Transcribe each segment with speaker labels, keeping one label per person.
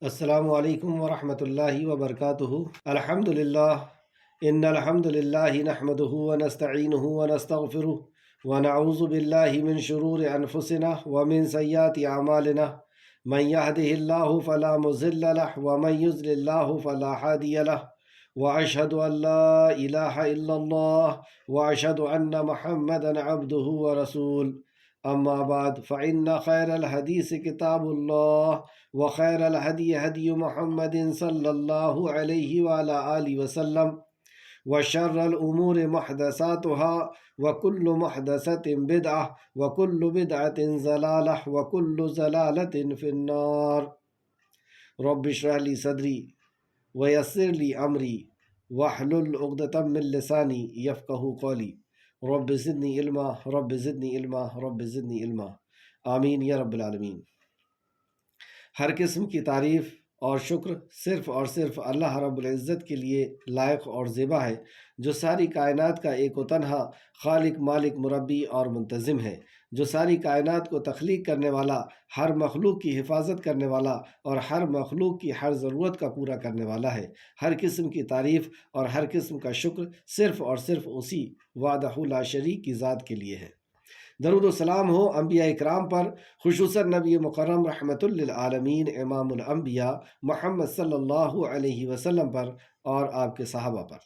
Speaker 1: السلام علیکم ورحمۃ اللہ وبرکاتہ۔ الحمدللہ ان الحمدللہ نحمده ونستعینه ونستغفره ونعوذ باللہ من شرور انفسنا ومن سیئات اعمالنا من يهده الله فلا مضل له ومن يضلل الله فلا هادي له واشهد ان لا اله الا الله واشهد ان محمدا عبده ورسوله اما بعد فان خیر الحدیث کتاب اللہ وخیر الهدی هدی محمد صلی اللہ علیہ وعلى آلہ وسلم وشر الامور محدثاتها وكل محدثة بدعة وكل بدعة ضلالة وكل ضلالة في النار۔ رب اشرح لي صدري ويسر لي امري واحلل عقدة من لساني يفقهوا قولي رب زدنی علما رب زدنی علما رب زدنی علما آمین یا رب العالمین۔ ہر قسم کی تعریف اور شکر صرف اور صرف اللہ رب العزت کے لیے لائق اور زیبا ہے، جو ساری کائنات کا ایک و تنہا خالق مالک مربی اور منتظم ہے، جو ساری کائنات کو تخلیق کرنے والا، ہر مخلوق کی حفاظت کرنے والا اور ہر مخلوق کی ہر ضرورت کا پورا کرنے والا ہے۔ ہر قسم کی تعریف اور ہر قسم کا شکر صرف اور صرف اسی وحدہ لا شریک کی ذات کے لیے ہے۔ درود و سلام ہو انبیاء اکرام پر، خصوصاً نبی مکرم رحمت للعالمین امام الانبیاء محمد صلی اللہ علیہ وسلم پر اور آپ کے صحابہ پر۔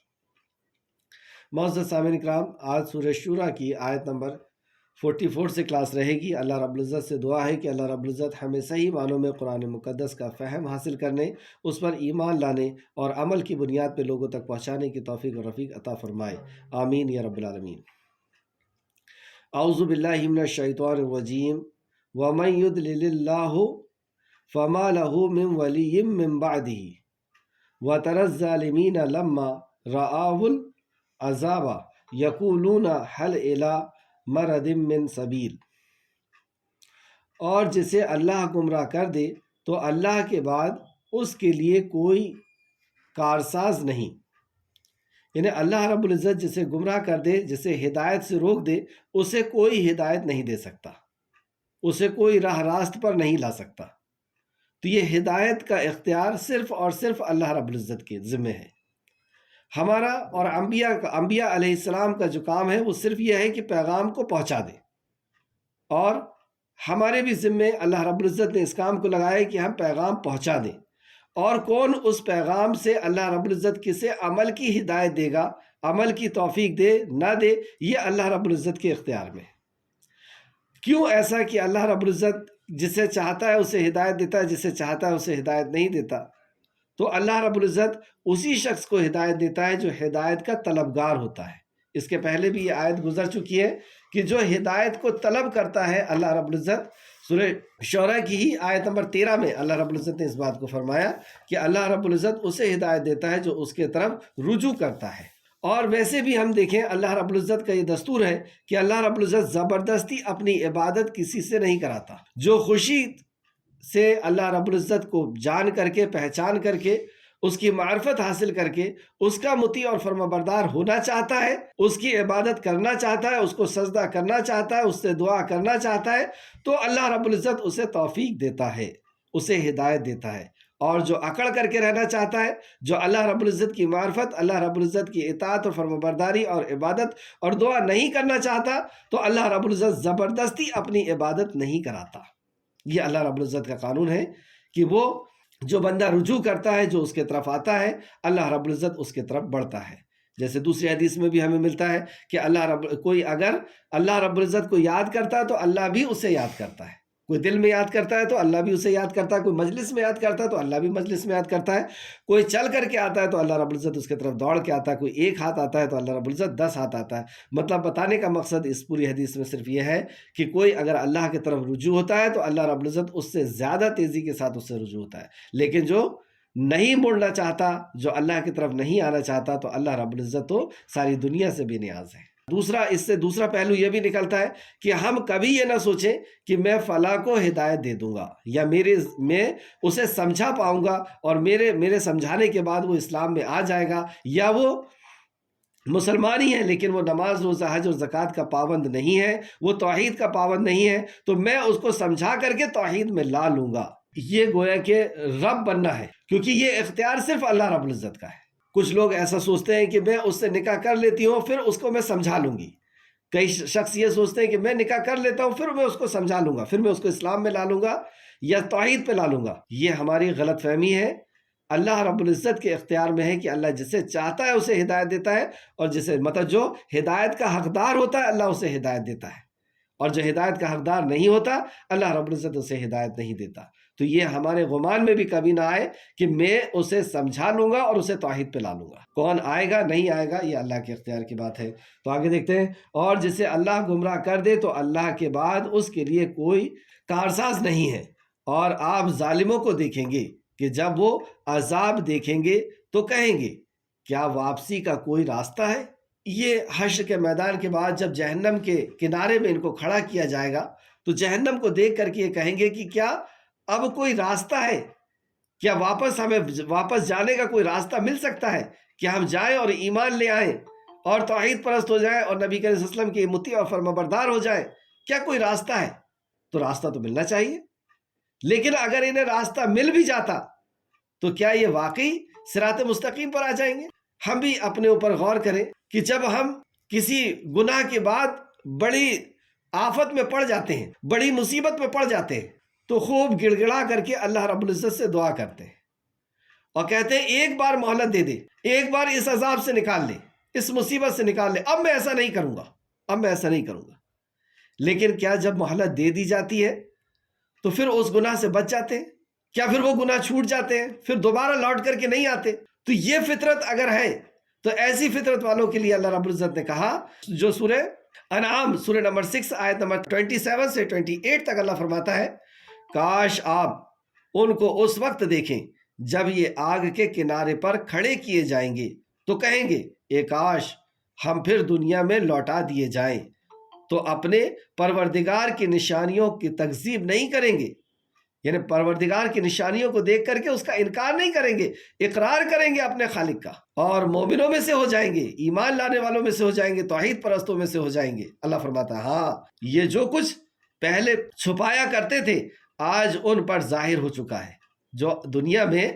Speaker 1: معزز سامعین اکرام، آج سورہ شورى کی آیت نمبر 44 سے کلاس رہے گی۔ اللہ رب العزت سے دعا ہے کہ اللہ رب العزت ہمیں صحیح معنوں میں قرآن مقدس کا فہم حاصل کرنے، اس پر ایمان لانے اور عمل کی بنیاد پہ لوگوں تک پہنچانے کی توفیق و رفیق عطا فرمائے، آمین یا رب العالمین۔ اعوذ باللہ من الشیطان الرجیم ومن یضلل اللہ فما له من ولی من بعدہ وتری الظالمین لما رأوا العذاب یقولون هل الی مرد من سبیل۔ اور جسے اللہ گمراہ کر دے تو اللہ کے بعد اس کے لیے کوئی کارساز نہیں، یعنی اللہ رب العزت جسے گمراہ کر دے، جسے ہدایت سے روک دے، اسے کوئی ہدایت نہیں دے سکتا، اسے کوئی راہ راست پر نہیں لا سکتا۔ تو یہ ہدایت کا اختیار صرف اور صرف اللہ رب العزت کے ذمہ ہے۔ ہمارا اور انبیاء علیہ السلام کا جو کام ہے وہ صرف یہ ہے کہ پیغام کو پہنچا دیں، اور ہمارے بھی ذمے اللہ رب العزت نے اس کام کو لگایا کہ ہم پیغام پہنچا دیں، اور کون اس پیغام سے اللہ رب العزت کسے عمل کی ہدایت دے گا، عمل کی توفیق دے نہ دے، یہ اللہ رب العزت کے اختیار میں۔ کیوں ایسا کہ اللہ رب العزت جسے چاہتا ہے اسے ہدایت دیتا ہے، جسے چاہتا ہے اسے ہدایت نہیں دیتا۔ تو اللہ رب العزت اسی شخص کو ہدایت دیتا ہے جو ہدایت کا طلبگار ہوتا ہے۔ اس کے پہلے بھی یہ آیت گزر چکی ہے کہ جو ہدایت کو طلب کرتا ہے، اللہ رب العزت سورہ شعراء کی ہی آیت نمبر 13 میں اللہ رب العزت نے اس بات کو فرمایا کہ اللہ رب العزت اسے ہدایت دیتا ہے جو اس کے طرف رجوع کرتا ہے۔ اور ویسے بھی ہم دیکھیں اللہ رب العزت کا یہ دستور ہے کہ اللہ رب العزت زبردستی اپنی عبادت کسی سے نہیں کراتا۔ جو خوشی سے اللہ رب العزت کو جان کر کے، پہچان کر کے، اس کی معرفت حاصل کر کے اس کا مطیع اور فرمانبردار ہونا چاہتا ہے، اس کی عبادت کرنا چاہتا ہے، اس کو سجدہ کرنا چاہتا ہے، اس سے دعا کرنا چاہتا ہے، تو اللہ رب العزت اسے توفیق دیتا ہے، اسے ہدایت دیتا ہے۔ اور جو اکڑ کر کے رہنا چاہتا ہے، جو اللہ رب العزت کی معرفت، اللہ رب العزت کی اطاعت اور فرمانبرداری اور عبادت اور دعا نہیں کرنا چاہتا، تو اللہ رب العزت زبردستی اپنی عبادت نہیں کراتا۔ یہ اللہ رب العزت کا قانون ہے کہ وہ جو بندہ رجوع کرتا ہے، جو اس کے طرف آتا ہے، اللہ رب العزت اس کے طرف بڑھتا ہے۔ جیسے دوسری حدیث میں بھی ہمیں ملتا ہے کہ کوئی اگر اللہ رب العزت کو یاد کرتا ہے تو اللہ بھی اسے یاد کرتا ہے، کوئی دل میں یاد کرتا ہے تو اللہ بھی اسے یاد کرتا ہے، کوئی مجلس میں یاد کرتا ہے تو اللہ بھی مجلس میں یاد کرتا ہے، کوئی چل کر کے آتا ہے تو اللہ رب العزت اس کے طرف دوڑ کے آتا ہے، کوئی ایک ہاتھ آتا ہے تو اللہ رب العزت 10 ہاتھ آتا ہے۔ مطلب بتانے کا مقصد اس پوری حدیث میں صرف یہ ہے کہ کوئی اگر اللہ کی طرف رجوع ہوتا ہے تو اللہ رب العزت اس سے زیادہ تیزی کے ساتھ اس سے رجوع ہوتا ہے، لیکن جو نہیں مڑنا چاہتا، جو اللہ کی طرف نہیں آنا چاہتا، تو اللہ رب العزت تو ساری دنیا سے بے نیاز ہے۔ اس سے دوسرا پہلو یہ بھی نکلتا ہے کہ ہم کبھی یہ نہ سوچیں کہ میں فلاں کو ہدایت دے دوں گا، یا میں اسے سمجھا پاؤں گا اور میرے سمجھانے کے بعد وہ اسلام میں آ جائے گا، یا وہ مسلمان ہی ہے لیکن وہ نماز روزہ حج اور زکوٰۃ کا پابند نہیں ہے، وہ توحید کا پابند نہیں ہے، تو میں اس کو سمجھا کر کے توحید میں لا لوں گا۔ یہ گویا کہ رب بننا ہے، کیونکہ یہ اختیار صرف اللہ رب العزت کا ہے۔ کچھ لوگ ایسا سوچتے ہیں کہ میں اس سے نکاح کر لیتی ہوں پھر اس کو میں سمجھا لوں گی، کئی شخص یہ سوچتے ہیں کہ میں نکاح کر لیتا ہوں پھر میں اس کو سمجھا لوں گا، پھر میں اس کو اسلام میں لا لوں گا یا توحید پہ لا لوں گا۔ یہ ہماری غلط فہمی ہے۔ اللہ رب العزت کے اختیار میں ہے کہ اللہ جسے چاہتا ہے اسے ہدایت دیتا ہے، اور جسے مطلب جو ہدایت کا حقدار ہوتا ہے اللہ اسے ہدایت دیتا ہے، اور جو ہدایت کا حقدار نہیں ہوتا اللہ رب العزت اسے ہدایت نہیں دیتا۔ تو یہ ہمارے گمان میں بھی کبھی نہ آئے کہ میں اسے سمجھا لوں گا اور اسے توحید پہ لا لوں گا۔ کون آئے گا نہیں آئے گا یہ اللہ کے اختیار کی بات ہے۔ تو آگے دیکھتے ہیں، اور جسے اللہ گمراہ کر دے تو اللہ کے بعد اس کے لیے کوئی کارساز نہیں ہے۔ اور آپ ظالموں کو دیکھیں گے کہ جب وہ عذاب دیکھیں گے تو کہیں گے کیا واپسی کا کوئی راستہ ہے؟ یہ حشر کے میدان کے بعد جب جہنم کے کنارے میں ان کو کھڑا کیا جائے گا تو جہنم کو دیکھ کر کے یہ کہیں گے کہ کیا اب کوئی راستہ ہے؟ کیا ہمیں واپس جانے کا کوئی راستہ مل سکتا ہے کہ ہم جائیں اور ایمان لے آئیں اور توحید پرست ہو جائیں اور نبی کریم صلی اللہ علیہ وسلم کی مطیع اور فرمانبردار ہو جائیں؟ کیا کوئی راستہ ہے؟ تو راستہ تو ملنا چاہیے، لیکن اگر انہیں راستہ مل بھی جاتا تو کیا یہ واقعی صراط مستقیم پر آ جائیں گے؟ ہم بھی اپنے اوپر غور کریں کہ جب ہم کسی گناہ کے بعد بڑی آفت میں پڑ جاتے ہیں، بڑی مصیبت میں پڑ جاتے ہیں، تو خوب گڑ گڑا کر کے اللہ رب العزت سے دعا کرتے ہیں اور کہتے ہیں ایک بار مہلت دے دے، ایک بار اس عذاب سے نکال لے، اس مصیبت سے نکال لے، اب میں ایسا نہیں کروں گا، اب میں ایسا نہیں کروں گا۔ لیکن کیا جب مہلت دے دی جاتی ہے تو پھر اس گناہ سے بچ جاتے ہیں؟ کیا پھر وہ گناہ چھوٹ جاتے ہیں، پھر دوبارہ لوٹ کر کے نہیں آتے؟ تو یہ فطرت اگر ہے تو ایسی فطرت والوں کے لیے اللہ رب العزت نے کہا، جو سورہ انعام سورہ نمبر 6 آیت نمبر 27 سے 28 تک اللہ فرماتا ہے، کاش آپ ان کو اس وقت دیکھیں جب یہ آگ کے کنارے پر کھڑے کیے جائیں گے تو کہیں گے اے کاش ہم پھر دنیا میں لوٹا دیے جائیں تو اپنے پروردگار کی نشانیوں کی تکذیب نہیں کریں گے، یعنی پروردگار کی نشانیوں کو دیکھ کر کے اس کا انکار نہیں کریں گے، اقرار کریں گے اپنے خالق کا، اور مومنوں میں سے ہو جائیں گے، ایمان لانے والوں میں سے ہو جائیں گے، توحید پرستوں میں سے ہو جائیں گے۔ اللہ فرماتا ہے ہاں یہ جو کچھ پہلے چھپایا کرتے تھے آج ان پر ظاہر ہو چکا ہے۔ جو دنیا میں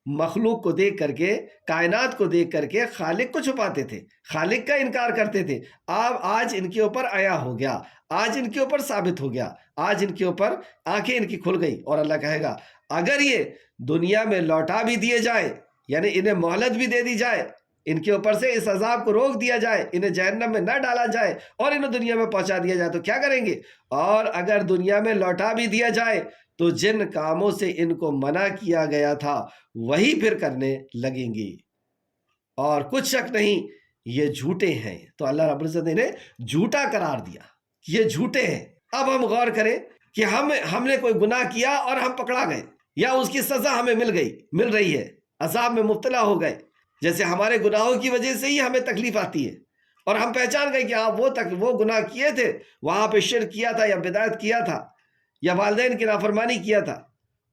Speaker 1: مخلوق کو دیکھ کر کے، کائنات کو دیکھ کر کے خالق کو چھپاتے تھے، خالق کا انکار کرتے تھے، آج ان کے اوپر عیا ہو گیا، آج ان کے اوپر ثابت ہو گیا، آج ان کے اوپر آنکھیں ان کی کھل گئی۔ اور اللہ کہے گا اگر یہ دنیا میں لوٹا بھی دیے جائے، یعنی انہیں مہلت بھی دے دی جائے، ان کے اوپر سے اس عذاب کو روک دیا جائے، انہیں جہنم میں نہ ڈالا جائے اور انہیں دنیا میں پہنچا دیا جائے، تو کیا کریں گے؟ اور اگر دنیا میں لوٹا بھی دیا جائے تو جن کاموں سے ان کو منع کیا گیا تھا وہی پھر کرنے لگیں گے، اور کچھ شک نہیں یہ جھوٹے ہیں۔ تو اللہ رب العزت نے انہیں جھوٹا قرار دیا، یہ جھوٹے ہیں۔ اب ہم غور کریں کہ ہم نے کوئی گناہ کیا اور ہم پکڑا گئے، یا اس کی سزا ہمیں مل رہی ہے، عذاب میں مبتلا ہو گئے، جیسے ہمارے گناہوں کی وجہ سے ہی ہمیں تکلیف آتی ہے، اور ہم پہچان گئے کہ آپ وہ گناہ کیے تھے، وہاں پہ شرک کیا تھا یا بدعت کیا تھا یا والدین کی نافرمانی کیا تھا۔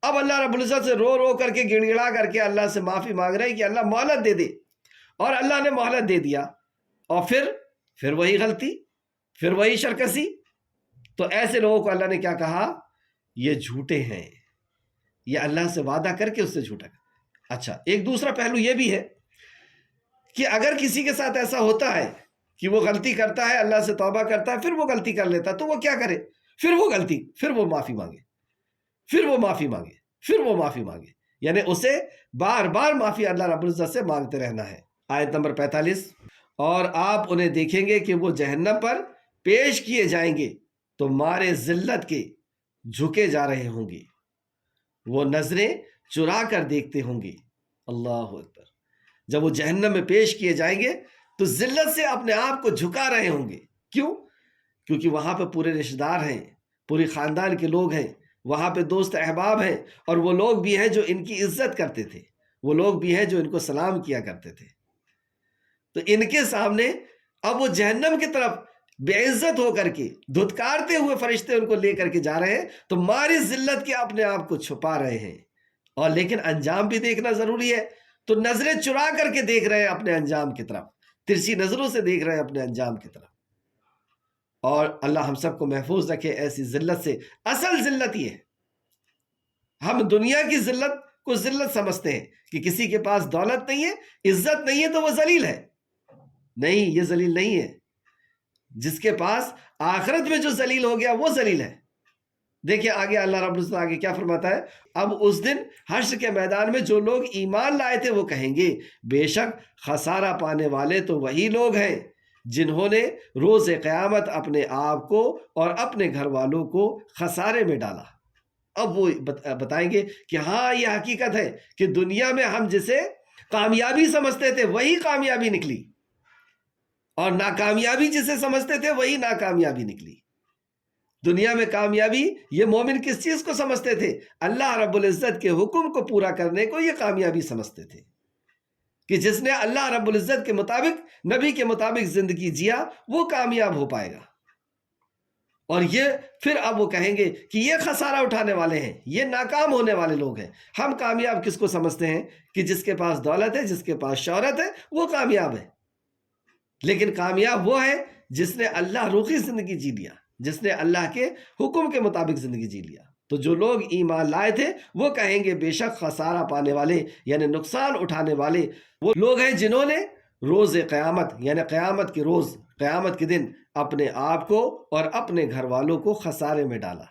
Speaker 1: اب اللہ رب العزت سے رو رو کر کے گڑ گڑا کر کے اللہ سے معافی مانگ رہے ہیں کہ اللہ مہلت دے دے، اور اللہ نے مہلت دے دیا، اور پھر وہی غلطی، پھر وہی شرکسی۔ تو ایسے لوگوں کو اللہ نے کیا کہا؟ یہ جھوٹے ہیں، یہ اللہ سے وعدہ کر کے اس سے جھوٹا کر۔ اچھا، ایک دوسرا پہلو یہ بھی ہے کہ اگر کسی کے ساتھ ایسا ہوتا ہے کہ وہ غلطی کرتا ہے، اللہ سے توبہ کرتا ہے، پھر وہ غلطی کر لیتا ہے، تو وہ کیا کرے؟ پھر وہ معافی مانگے، پھر وہ معافی مانگے، یعنی اسے بار بار معافی اللہ رب العزت سے مانگتے رہنا ہے۔ آیت نمبر 45، اور آپ انہیں دیکھیں گے کہ وہ جہنم پر پیش کیے جائیں گے تو مارے ذلت کے جھکے جا رہے ہوں گے، وہ نظریں چرا کر دیکھتے ہوں گے۔ اللہ اکبر! جب وہ جہنم میں پیش کیے جائیں گے تو ذلت سے اپنے آپ کو جھکا رہے ہوں گے۔ کیوں؟ کیونکہ وہاں پہ پورے رشتہ دار ہیں، پوری خاندان کے لوگ ہیں، وہاں پہ دوست احباب ہیں، اور وہ لوگ بھی ہیں جو ان کی عزت کرتے تھے، وہ لوگ بھی ہیں جو ان کو سلام کیا کرتے تھے۔ تو ان کے سامنے اب وہ جہنم کی طرف بے عزت ہو کر کے دھتکارتے ہوئے فرشتے ان کو لے کر کے جا رہے ہیں، تو ماری ذلت کے اپنے آپ کو چھپا رہے ہیں، اور لیکن انجام بھی دیکھنا ضروری ہے، تو نظریں چرا کر کے دیکھ رہے ہیں اپنے انجام کی طرف، ترچھی نظروں سے دیکھ رہے ہیں اپنے انجام کی طرف۔ اور اللہ ہم سب کو محفوظ رکھے ایسی ذلت سے۔ اصل ذلت یہ ہے ہم دنیا کی ذلت کو ذلت سمجھتے ہیں کہ کسی کے پاس دولت نہیں ہے، عزت نہیں ہے تو وہ ذلیل ہے. نہیں، یہ ذلیل نہیں ہے. جس کے پاس آخرت میں جو ذلیل ہو گیا وہ ذلیل ہے. دیکھیں آگے اللہ رب العزت آگے کیا فرماتا ہے. اب اس دن حشر کے میدان میں جو لوگ ایمان لائے تھے وہ کہیں گے بے شک خسارہ پانے والے تو وہی لوگ ہیں جنہوں نے روز قیامت اپنے آپ کو اور اپنے گھر والوں کو خسارے میں ڈالا. اب وہ بتائیں گے کہ ہاں یہ حقیقت ہے کہ دنیا میں ہم جسے کامیابی سمجھتے تھے وہی کامیابی نکلی، اور ناکامیابی جسے سمجھتے تھے وہی ناکامیابی نکلی. دنیا میں کامیابی یہ مومن کس چیز کو سمجھتے تھے؟ اللہ رب العزت کے حکم کو پورا کرنے کو یہ کامیابی سمجھتے تھے کہ جس نے اللہ رب العزت کے مطابق نبی کے مطابق زندگی جیا وہ کامیاب ہو پائے گا. اور یہ پھر اب وہ کہیں گے کہ یہ خسارہ اٹھانے والے ہیں، یہ ناکام ہونے والے لوگ ہیں. ہم کامیاب کس کو سمجھتے ہیں؟ کہ جس کے پاس دولت ہے، جس کے پاس شہرت ہے وہ کامیاب ہے. لیکن کامیاب وہ ہے جس نے اللہ روخی زندگی جی لیا، جس نے اللہ کے حکم کے مطابق زندگی جی لیا. تو جو لوگ ایمان لائے تھے وہ کہیں گے بے شک خسارہ پانے والے یعنی نقصان اٹھانے والے وہ لوگ ہیں جنہوں نے روز قیامت یعنی قیامت کے روز، قیامت کے دن اپنے آپ کو اور اپنے گھر والوں کو خسارے میں ڈالا.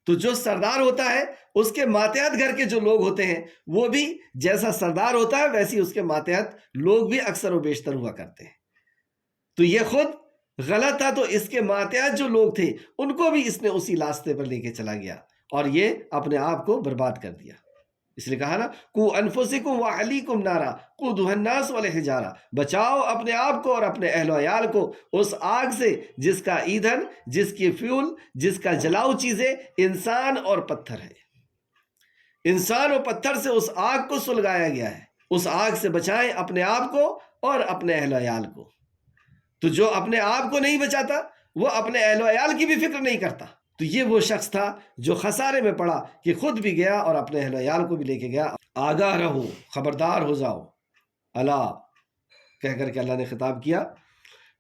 Speaker 1: تو جو سردار ہوتا ہے اس کے ماتحت گھر کے جو لوگ ہوتے ہیں وہ بھی جیسا سردار ہوتا ہے ویسی اس کے ماتحت لوگ بھی اکثر و بیشتر ہوا کرتے ہیں. تو یہ خود غلط تھا، تو اس کے ماتحت جو لوگ تھے ان کو بھی اس نے اسی راستے پر لے کے چلا گیا اور یہ اپنے آپ کو برباد کر دیا. اس لیے کہا نا کو انفسکم واہلیکم نارا قودھا الناس والحجارہ، بچاؤ اپنے آپ کو اور اپنے اہل و عیال کو اس آگ سے جس کا ایندھن، جس کی فیول، جس کا جلاؤ چیزیں انسان اور پتھر ہے. انسان اور پتھر سے اس آگ کو سلگایا گیا ہے. اس آگ سے بچائیں اپنے آپ کو اور اپنے اہل و عیال کو. تو جو اپنے آپ کو نہیں بچاتا وہ اپنے اہل و عیال کی بھی فکر نہیں کرتا. تو یہ وہ شخص تھا جو خسارے میں پڑا کہ خود بھی گیا اور اپنے اہل و عیال کو بھی لے کے گیا. آگاہ رہو، خبردار ہو جاؤ. اللہ کہہ کر کے اللہ نے خطاب کیا،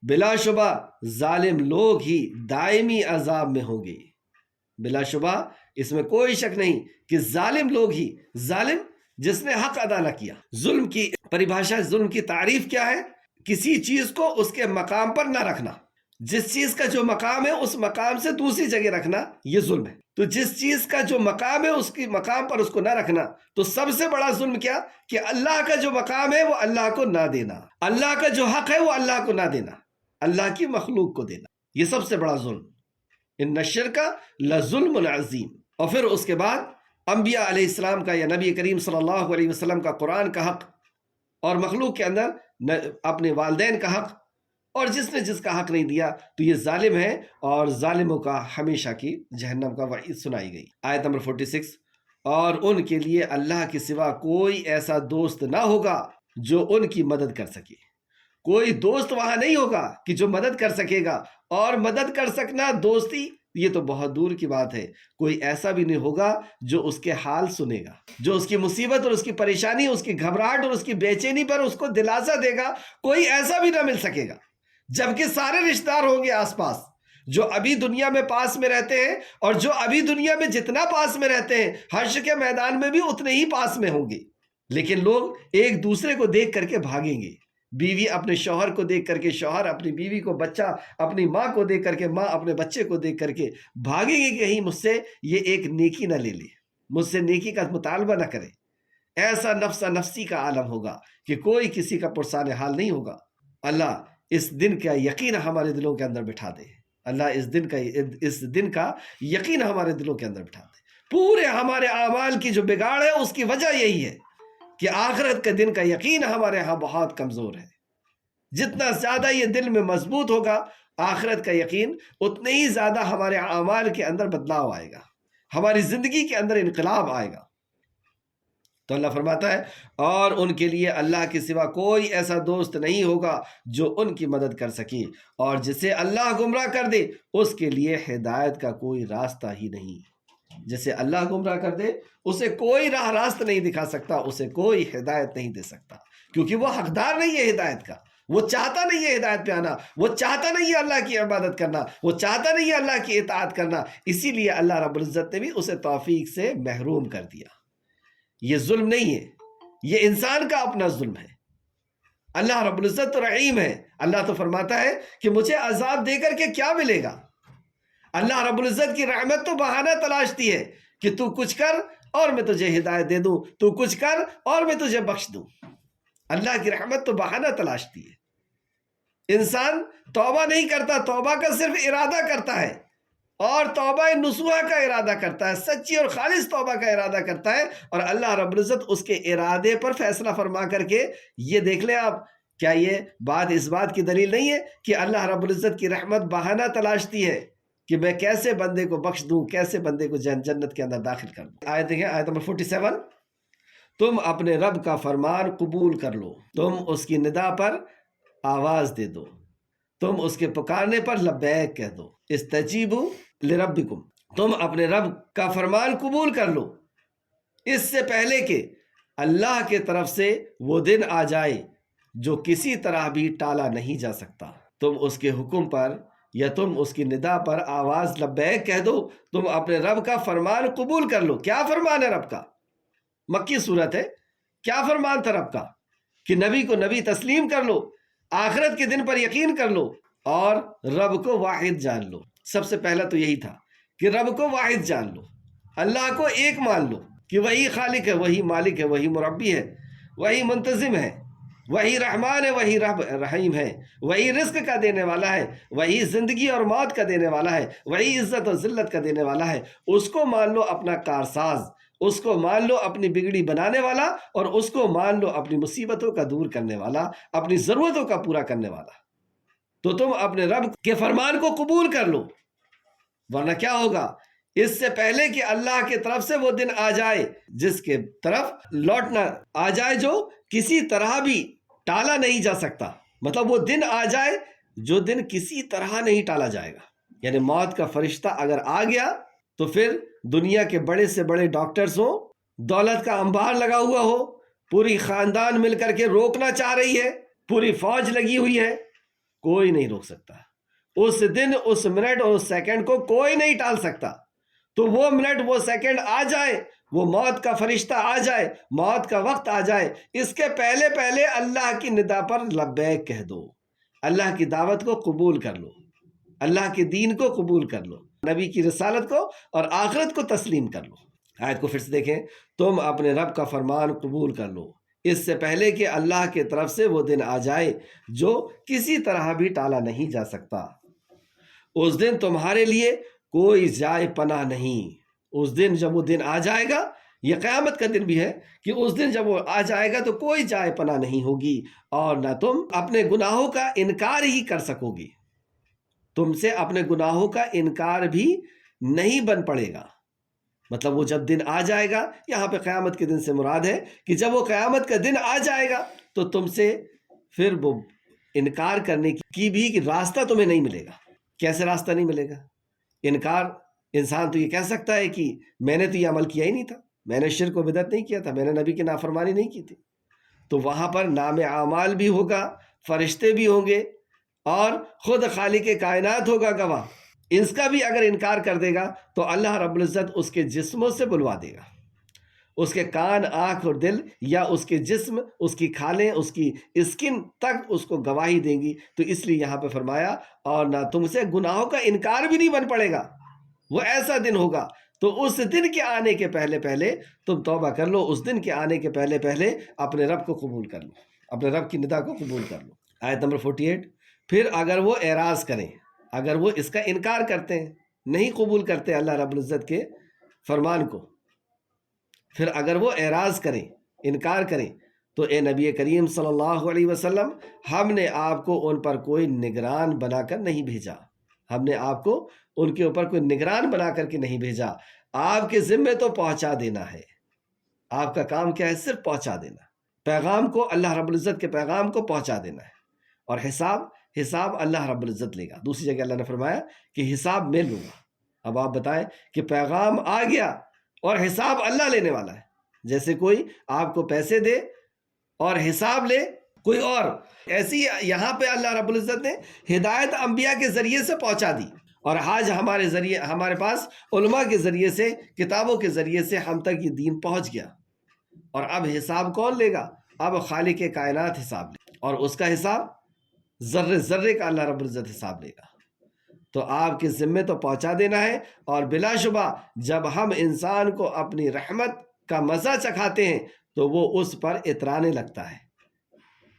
Speaker 1: بلا شبہ ظالم لوگ ہی دائمی عذاب میں ہوں گے. بلا شبہ اس میں کوئی شک نہیں کہ ظالم لوگ ہی، ظالم جس نے حق ادا نہ کیا. ظلم کی پریبھاشا، ظلم کی تعریف کیا ہے؟ کسی چیز کو اس کے مقام پر نہ رکھنا. جس چیز کا جو مقام ہے اس مقام سے دوسری جگہ رکھنا یہ ظلم ہے. تو جس چیز کا جو مقام ہے اس کی مقام پر اس کو نہ رکھنا. تو سب سے بڑا ظلم کیا؟ کہ اللہ کا جو مقام ہے وہ اللہ کو نہ دینا، اللہ کا جو حق ہے وہ اللہ کو نہ دینا، اللہ کی مخلوق کو دینا. یہ سب سے بڑا ظلم. ان الشرک لظلم عظیم. اور پھر اس کے بعد انبیاء علیہ السلام کا یا نبی کریم صلی اللہ علیہ وسلم کا قرآن کا حق، اور مخلوق کے اندر اپنے والدین کا حق، اور جس نے جس کا حق نہیں دیا تو یہ ظالم ہے، اور ظالموں کا ہمیشہ کی جہنم کا وعید سنائی گئی. آیت نمبر 46، اور ان کے لیے اللہ کے سوا کوئی ایسا دوست نہ ہوگا جو ان کی مدد کر سکے. کوئی دوست وہاں نہیں ہوگا کہ جو مدد کر سکے گا، اور مدد کر سکنا، دوستی، یہ تو بہت دور کی بات ہے. کوئی ایسا بھی نہیں ہوگا جو اس کے حال سنے گا، جو اس کی مصیبت اور اس کی پریشانی، اس کی گھبراہٹ اور اس کی بے چینی پر اس کو دلاسا دے گا. کوئی ایسا بھی نہ مل سکے گا. جبکہ سارے رشتہ دار ہوں گے آس پاس، جو ابھی دنیا میں پاس میں رہتے ہیں، اور جو ابھی دنیا میں جتنا پاس میں رہتے ہیں حشر کے میدان میں بھی اتنے ہی پاس میں ہوں گے. لیکن لوگ ایک دوسرے کو دیکھ کر کے بھاگیں گے. بیوی اپنے شوہر کو دیکھ کر کے، شوہر اپنی بیوی کو، بچہ اپنی ماں کو دیکھ کر کے، ماں اپنے بچے کو دیکھ کر کے بھاگیں گے کہ کہیں مجھ سے یہ ایک نیکی نہ لے لے، مجھ سے نیکی کا مطالبہ نہ کرے. ایسا نفسا نفسی کا عالم ہوگا کہ کوئی کسی کا پرسان حال نہیں ہوگا. اللہ اس دن کا یقین ہمارے دلوں کے اندر بٹھا دے. اللہ اس دن کا یقین ہمارے دلوں کے اندر بٹھا دے. پورے ہمارے اعمال کی جو بگاڑ ہے اس کی وجہ یہی ہے کہ آخرت کے دن کا یقین ہمارے ہاں بہت کمزور ہے. جتنا زیادہ یہ دل میں مضبوط ہوگا آخرت کا یقین، اتنے ہی زیادہ ہمارے اعمال کے اندر بدلاؤ آئے گا، ہماری زندگی کے اندر انقلاب آئے گا. تو اللہ فرماتا ہے اور ان کے لیے اللہ کے سوا کوئی ایسا دوست نہیں ہوگا جو ان کی مدد کر سکے، اور جسے اللہ گمراہ کر دے اس کے لیے ہدایت کا کوئی راستہ ہی نہیں. جسے اللہ گمراہ کر دے اسے کوئی راہ راست نہیں دکھا سکتا، اسے کوئی ہدایت نہیں دے سکتا، کیونکہ وہ حقدار نہیں ہے ہدایت کا. وہ چاہتا نہیں ہے ہدایت پہ آنا، وہ چاہتا نہیں ہے اللہ کی عبادت کرنا، وہ چاہتا نہیں ہے اللہ کی اطاعت کرنا، اسی لیے اللہ رب العزت نے بھی اسے توفیق سے محروم کر دیا۔ یہ ظلم نہیں ہے، یہ انسان کا اپنا ظلم ہے۔ اللہ رب العزت تو رحیم ہے، اللہ تو فرماتا ہے کہ مجھے عذاب دے کر کے کیا ملے گا۔ اللہ رب العزت کی رحمت تو بہانہ تلاشتی ہے کہ تو کچھ کر اور میں تجھے ہدایت دے دوں، تو کچھ کر اور میں تجھے بخش دوں۔ اللہ کی رحمت تو بہانہ تلاشتی ہے۔ انسان توبہ نہیں کرتا، توبہ کا صرف ارادہ کرتا ہے، اور توبہ نصوحہ کا ارادہ کرتا ہے، سچی اور خالص توبہ کا ارادہ کرتا ہے، اور اللہ رب العزت اس کے ارادے پر فیصلہ فرما کر کے، یہ دیکھ لیں آپ، کیا یہ بات اس بات کی دلیل نہیں ہے کہ اللہ رب العزت کی رحمت بہانہ تلاشتی ہے کہ میں کیسے بندے کو بخش دوں، کیسے بندے کو جنت کے اندر داخل کر دوں۔ آیت دیکھیں، آیت نمبر 47، تم اپنے رب کا فرمان قبول کر لو، تم اس کی ندا پر آواز دے دو، تم اس کے پکارنے پر لبیک کہہ دو، استجیبوا لربکم، تم اپنے رب کا فرمان قبول کر لو اس سے پہلے کہ اللہ کے طرف سے وہ دن آ جائے جو کسی طرح بھی ٹالا نہیں جا سکتا۔ تم اس کے حکم پر یا تم اس کی ندا پر آواز لبیک کہہ دو، تم اپنے رب کا فرمان قبول کر لو۔ کیا فرمان ہے رب کا؟ مکی صورت ہے، کیا فرمان تھا رب کا؟ کہ نبی کو نبی تسلیم کر لو، آخرت کے دن پر یقین کر لو، اور رب کو واحد جان لو۔ سب سے پہلا تو یہی تھا کہ رب کو واحد جان لو، اللہ کو ایک مان لو کہ وہی خالق ہے، وہی مالک ہے، وہی مربی ہے، وہی منتظم ہے، وہی رحمان ہے، وہی رحیم ہے، وہی رزق کا دینے والا ہے، وہی زندگی اور موت کا دینے والا ہے، وہی عزت اور ذلت کا دینے والا ہے۔ اس کو مان لو اپنا کارساز، اس کو مان لو اپنی بگڑی بنانے والا، اور اس کو مان لو اپنی مصیبتوں کا دور کرنے والا، اپنی ضرورتوں کا پورا کرنے والا۔ تو تم اپنے رب کے فرمان کو قبول کر لو، ورنہ کیا ہوگا؟ اس سے پہلے کہ اللہ کی طرف سے وہ دن آ جائے جس کے طرف لوٹنا آ جائے جو کسی طرح بھی ٹالا نہیں جا سکتا۔ مطلب وہ دن آ جائے جو دن کسی طرح نہیں ٹالا جائے گا، یعنی موت کا فرشتہ اگر آ گیا تو پھر دنیا کے بڑے سے بڑے ڈاکٹرز ہوں، دولت کا انبار لگا ہوا ہو، پوری خاندان مل کر کے روکنا چاہ رہی ہے، پوری فوج لگی ہوئی ہے، کوئی نہیں روک سکتا۔ اس دن، اس منٹ اور اس سیکنڈ کو کوئی نہیں ٹال سکتا۔ تو وہ منٹ، وہ سیکنڈ آ جائے، وہ موت کا فرشتہ آ جائے، موت کا وقت آ جائے، اس کے پہلے پہلے اللہ کی ندا پر لبیک کہہ دو، اللہ کی دعوت کو قبول کر لو، اللہ کے دین کو قبول کر لو، نبی کی رسالت کو اور آخرت کو تسلیم کر لو۔ آیت کو پھر سے دیکھیں، تم اپنے رب کا فرمان قبول کر لو اس سے پہلے کہ اللہ کی طرف سے وہ دن آ جائے جو کسی طرح بھی ٹالا نہیں جا سکتا۔ اس دن تمہارے لیے کوئی جائے پناہ نہیں۔ اس دن جب وہ دن آ جائے گا، یہ قیامت کا دن بھی ہے کہ اس دن جب وہ آ جائے گا تو کوئی جائے پناہ نہیں ہوگی، اور نہ تم اپنے گناہوں کا انکار ہی کر سکو گی۔ تم سے اپنے گناہوں کا انکار بھی نہیں بن پڑے گا۔ مطلب وہ جب دن آ جائے گا، یہاں پہ قیامت کے دن سے مراد ہے کہ جب وہ قیامت کا دن آ جائے گا تو تم سے پھر وہ انکار کرنے کی بھی راستہ تمہیں نہیں ملے گا۔ کیسے راستہ نہیں ملے گا؟ انکار، انسان تو یہ کہہ سکتا ہے کہ میں نے تو یہ عمل کیا ہی نہیں تھا، میں نے شرک و بدعت نہیں کیا تھا، میں نے نبی کی نافرمانی نہیں کی تھی۔ تو وہاں پر نام اعمال بھی ہوگا، فرشتے بھی ہوں گے، اور خود خالق کائنات ہوگا گواہ۔ اس کا بھی اگر انکار کر دے گا تو اللہ رب العزت اس کے جسموں سے بلوا دے گا، اس کے کان، آنکھ اور دل، یا اس کے جسم، اس کی کھالیں، اس کی اسکن تک اس کو گواہی دیں گی۔ تو اس لیے یہاں پہ فرمایا، اور نہ تم سے گناہوں کا انکار بھی نہیں بن پڑے گا۔ وہ ایسا دن ہوگا، تو اس دن کے آنے کے پہلے پہلے تم توبہ کر لو، اس دن کے آنے کے پہلے پہلے اپنے رب کو قبول کر لو، اپنے رب کی ندا کو قبول کر لو۔ آیت نمبر 48، پھر اگر وہ اعراض کریں، اگر وہ اس کا انکار کرتے ہیں، نہیں قبول کرتے اللہ رب العزت کے فرمان کو، پھر اگر وہ اعراض کریں، انکار کریں، تو اے نبی کریم صلی اللہ علیہ وسلم، ہم نے آپ کو ان پر کوئی نگران بنا کر نہیں بھیجا، ہم نے آپ کو ان کے اوپر کوئی نگران بنا کر کے نہیں بھیجا۔ آپ کے ذمے تو پہنچا دینا ہے، آپ کا کام کیا ہے؟ صرف پہنچا دینا، پیغام کو، اللہ رب العزت کے پیغام کو پہنچا دینا ہے، اور حساب اللہ رب العزت لے گا۔ دوسری جگہ اللہ نے فرمایا کہ حساب میں لوں گا۔ اب آپ بتائیں کہ پیغام آ گیا اور حساب اللہ لینے والا ہے۔ جیسے کوئی آپ کو پیسے دے اور حساب لے کوئی اور ایسی یہاں پہ اللہ رب العزت نے ہدایت انبیاء کے ذریعے سے پہنچا دی، اور آج ہمارے پاس علماء کے ذریعے سے، کتابوں کے ذریعے سے ہم تک یہ دین پہنچ گیا۔ اور اب حساب کون لے گا؟ اب خالق کائنات حساب لے گا، اور اس کا حساب ذرے ذرے کا اللہ رب العزت حساب لے گا۔ تو آپ کے ذمے تو پہنچا دینا ہے، اور بلا شبہ جب ہم انسان کو اپنی رحمت کا مزہ چکھاتے ہیں تو وہ اس پر اترانے لگتا ہے۔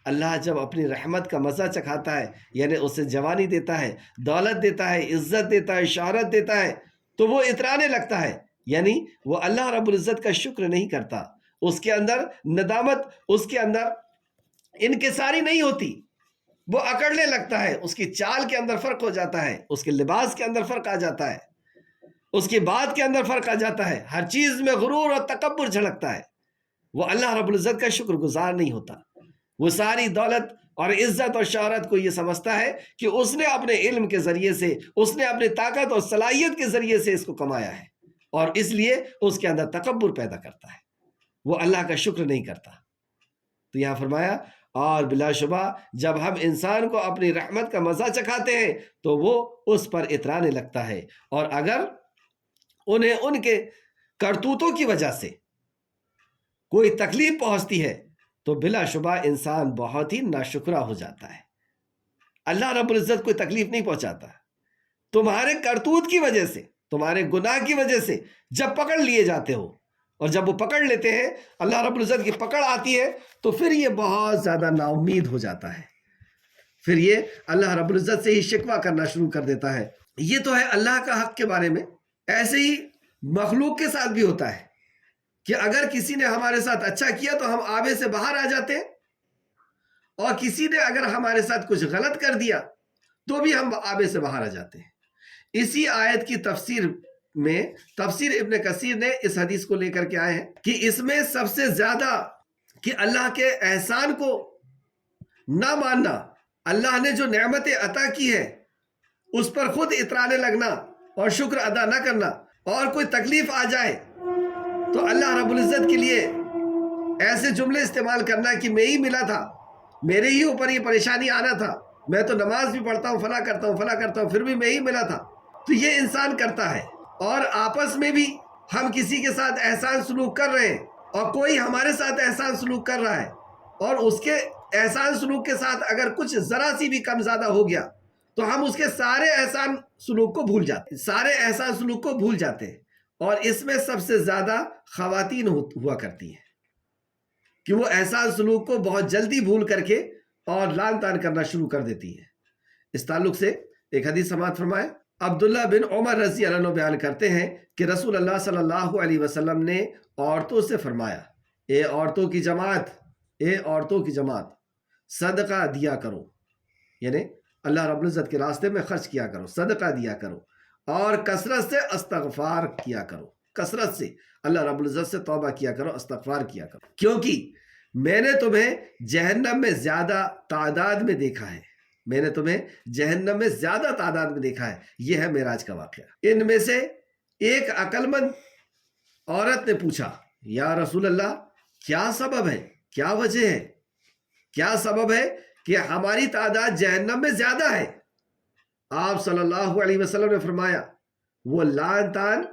Speaker 1: اللہ جب اپنی رحمت کا مزہ چکھاتا ہے، یعنی اسے جوانی دیتا ہے، دولت دیتا ہے، عزت دیتا ہے، شہرت دیتا ہے، تو وہ اترانے لگتا ہے، یعنی وہ اللہ رب العزت کا شکر نہیں کرتا، اس کے اندر ندامت، اس کے اندر انکساری نہیں ہوتی، وہ اکڑنے لگتا ہے، اس کی چال کے اندر فرق ہو جاتا ہے، اس کے لباس کے اندر فرق آ جاتا ہے، اس کی بات کے اندر فرق آ جاتا ہے، ہر چیز میں غرور اور تکبر جھلکتا ہے، وہ اللہ رب العزت کا شکر گزار نہیں ہوتا۔ وہ ساری دولت اور عزت اور شہرت کو یہ سمجھتا ہے کہ اس نے اپنے علم کے ذریعے سے، اس نے اپنی طاقت اور صلاحیت کے ذریعے سے اس کو کمایا ہے، اور اس لیے اس کے اندر تکبر پیدا کرتا ہے، وہ اللہ کا شکر نہیں کرتا۔ تو یہاں فرمایا، اور بلا شبہ جب ہم انسان کو اپنی رحمت کا مزہ چکھاتے ہیں تو وہ اس پر اترانے لگتا ہے، اور اگر انہیں ان کے کرتوتوں کی وجہ سے کوئی تکلیف پہنچتی ہے تو بلا شبہ انسان بہت ہی ناشکرا ہو جاتا ہے۔ اللہ رب العزت کوئی تکلیف نہیں پہنچاتا، تمہارے کرتوت کی وجہ سے، تمہارے گناہ کی وجہ سے جب پکڑ لیے جاتے ہو، اور جب وہ پکڑ لیتے ہیں، اللہ رب العزت کی پکڑ آتی ہے، تو پھر یہ بہت زیادہ نا امید ہو جاتا ہے، پھر یہ اللہ رب العزت سے ہی شکوہ کرنا شروع کر دیتا ہے۔ یہ تو ہے اللہ کا حق کے بارے میں۔ ایسے ہی مخلوق کے ساتھ بھی ہوتا ہے کہ اگر کسی نے ہمارے ساتھ اچھا کیا تو ہم آبے سے باہر آ جاتے ہیں، اور کسی نے اگر ہمارے ساتھ کچھ غلط کر دیا تو بھی ہم آبے سے باہر آ جاتے ہیں۔ اسی آیت کی تفسیر میں تفسیر ابن کثیر نے اس حدیث کو لے کر کے آئے ہیں کہ اس میں سب سے زیادہ کہ اللہ کے احسان کو نہ ماننا، اللہ نے جو نعمتیں عطا کی ہے اس پر خود اترانے لگنا اور شکر ادا نہ کرنا، اور کوئی تکلیف آ جائے تو اللہ رب العزت کے لیے ایسے جملے استعمال کرنا کہ میں ہی ملا تھا، میرے ہی اوپر یہ پریشانی آنا تھا، میں تو نماز بھی پڑھتا ہوں، فلاں کرتا ہوں، فلاں کرتا ہوں، پھر بھی میں ہی ملا تھا۔ تو یہ انسان کرتا ہے، اور آپس میں بھی ہم کسی کے ساتھ احسان سلوک کر رہے ہیں، اور کوئی ہمارے ساتھ احسان سلوک کر رہا ہے، اور اس کے احسان سلوک کے ساتھ اگر کچھ ذرا سی بھی کم زیادہ ہو گیا تو ہم اس کے سارے احسان سلوک کو بھول جاتے ہیں، سارے احسان سلوک کو بھول جاتے ہیں۔ اور اس میں سب سے زیادہ خواتین ہوا کرتی ہیں کہ وہ احسان سلوک کو بہت جلدی بھول کر کے اور لان تان کرنا شروع کر دیتی ہیں۔ اس تعلق سے ایک حدیث سماعت فرمائے، عبداللہ بن عمر رضی اللہ عنہ بیان کرتے ہیں کہ رسول اللہ صلی اللہ علیہ وسلم نے عورتوں سے فرمایا، اے عورتوں کی جماعت، اے عورتوں کی جماعت، صدقہ دیا کرو، یعنی اللہ رب العزت کے راستے میں خرچ کیا کرو، صدقہ دیا کرو، اور کثرت سے استغفار کیا کرو، کثرت سے اللہ رب العزت سے توبہ کیا کرو، استغفار کیا کرو، کیونکہ میں نے تمہیں جہنم میں زیادہ تعداد میں دیکھا ہے، میں نے تمہیں جہنم میں زیادہ تعداد میں دیکھا ہے۔ یہ ہے معراج کا واقعہ۔ ان میں سے ایک عقل مند عورت نے پوچھا، یا رسول اللہ، کیا سبب ہے، کیا وجہ ہے، کیا سبب ہے کہ ہماری تعداد جہنم میں زیادہ ہے؟ آپ صلی اللہ علیہ وسلم نے فرمایا، وہ لعن تان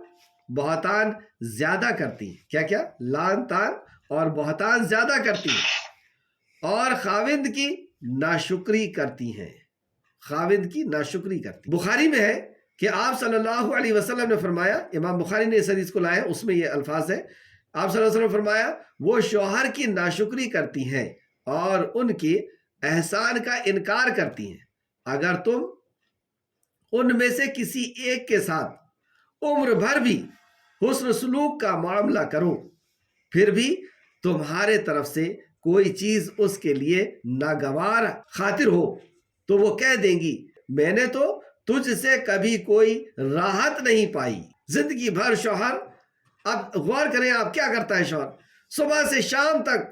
Speaker 1: بہتان زیادہ کرتی ہیں۔ کیا کیا؟ لعن تان اور بہتان زیادہ کرتی ہیں، اور خاوند کی ناشکری کرتی ہیں، خاوند کی ناشکری کرتی ہیں۔ بخاری میں ہے کہ آپ صلی اللہ علیہ وسلم نے فرمایا، امام بخاری نے اس حدیث کو لایا، اس میں یہ الفاظ ہے، آپ صلی اللہ علیہ وسلم نے فرمایا، وہ شوہر کی ناشکری کرتی ہیں اور ان کے احسان کا انکار کرتی ہیں۔ اگر تم ان میں سے کسی ایک کے ساتھ عمر بھر بھی حسن سلوک کا معاملہ کرو، پھر بھی تمہارے طرف سے کوئی چیز اس کے لیے ناگوار خاطر ہو تو وہ کہہ دیں گی، میں نے تو تجھ سے کبھی کوئی راحت نہیں پائی۔ زندگی بھر شوہر، اب غور کریں آپ کیا کرتا ہے شوہر، صبح سے شام تک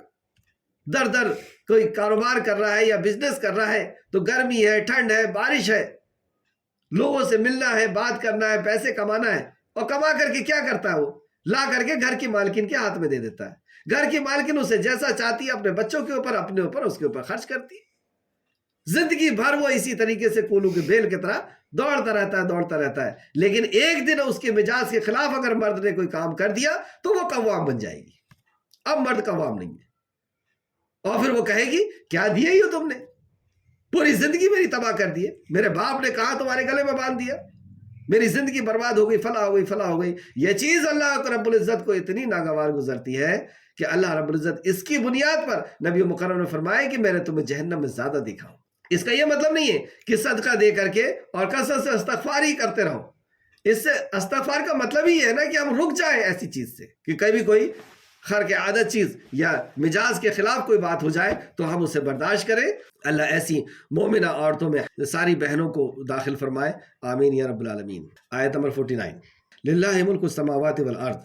Speaker 1: در در کوئی کاروبار کر رہا ہے یا بزنس کر رہا ہے، تو گرمی ہے، ٹھنڈ ہے، بارش ہے، لوگوں سے ملنا ہے، بات کرنا ہے، پیسے کمانا ہے، اور کما کر کے کیا کرتا ہے؟ وہ لا کر کے گھر کی مالکن کے ہاتھ میں دے دیتا ہے، گھر کی مالکن اسے جیسا چاہتی ہے اپنے بچوں کے اوپر، اپنے اوپر، اس کے اوپر خرچ کرتی ہے۔ زندگی بھر وہ اسی طریقے سے کولو کے بیل کی طرح دوڑتا رہتا ہے، لیکن ایک دن اس کے مزاج کے خلاف اگر مرد نے کوئی کام کر دیا تو وہ قوام بن جائے گی۔ اب مرد قوام نہیں ہے، اور پھر وہ کہے گی کیا دیا ہی ہو تم نے، پوری زندگی میری تباہ کر دی ہے، میرے باپ نے کہا تمہارے گلے میں باندھ دیا، میری زندگی برباد ہو گئی، فلاں ہو گئی۔ یہ چیز اللہ رب العزت کو اتنی ناگوار گزرتی ہے کہ اللہ رب العزت اس کی بنیاد پر نبی مکرم نے فرمایا کہ میں نے تمہیں جہنم میں زیادہ دیکھا ہوں۔ اس کا یہ مطلب نہیں ہے کہ صدقہ دے کر کے اور کثرت سے استغفار ہی کرتے رہو۔ اس سے استغفار کا مطلب ہی ہے نا کہ ہم رک جائیں ایسی چیز سے کہ کبھی کوئی خرق عادت چیز یا مزاج کے خلاف کوئی بات ہو جائے تو ہم اسے برداشت کریں۔ اللہ ایسی مومنہ عورتوں میں ساری بہنوں کو داخل فرمائے، آمین یا رب العالمین۔ آیت نمبر 49، للہ ملک السماوات والارض،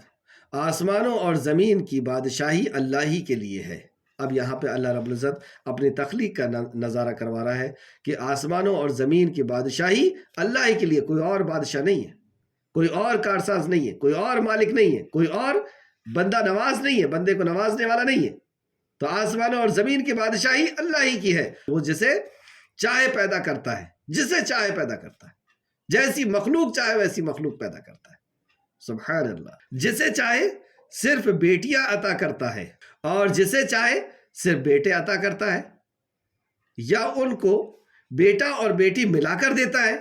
Speaker 1: آسمانوں اور زمین کی بادشاہی اللہ ہی کے لیے ہے۔ اب یہاں پہ اللہ رب العزت اپنی تخلیق کا نظارہ کروا رہا ہے کہ آسمانوں اور زمین کی بادشاہی اللہ ہی کے لیے، کوئی اور بادشاہ نہیں ہے، کوئی اور کارساز نہیں ہے، کوئی اور مالک نہیں ہے، کوئی اور بندہ نواز نہیں ہے، بندے کو نوازنے والا نہیں ہے۔ تو آسمانوں اور زمین کی بادشاہی اللہ ہی کی ہے، وہ جسے چاہے پیدا کرتا ہے، جسے چاہے پیدا کرتا ہے، جیسی مخلوق چاہے ویسی مخلوق پیدا کرتا ہے، سبحان اللہ۔ جسے چاہے صرف بیٹیاں عطا کرتا ہے اور جسے چاہے صرف بیٹے عطا کرتا ہے، یا ان کو بیٹا اور بیٹی ملا کر دیتا ہے،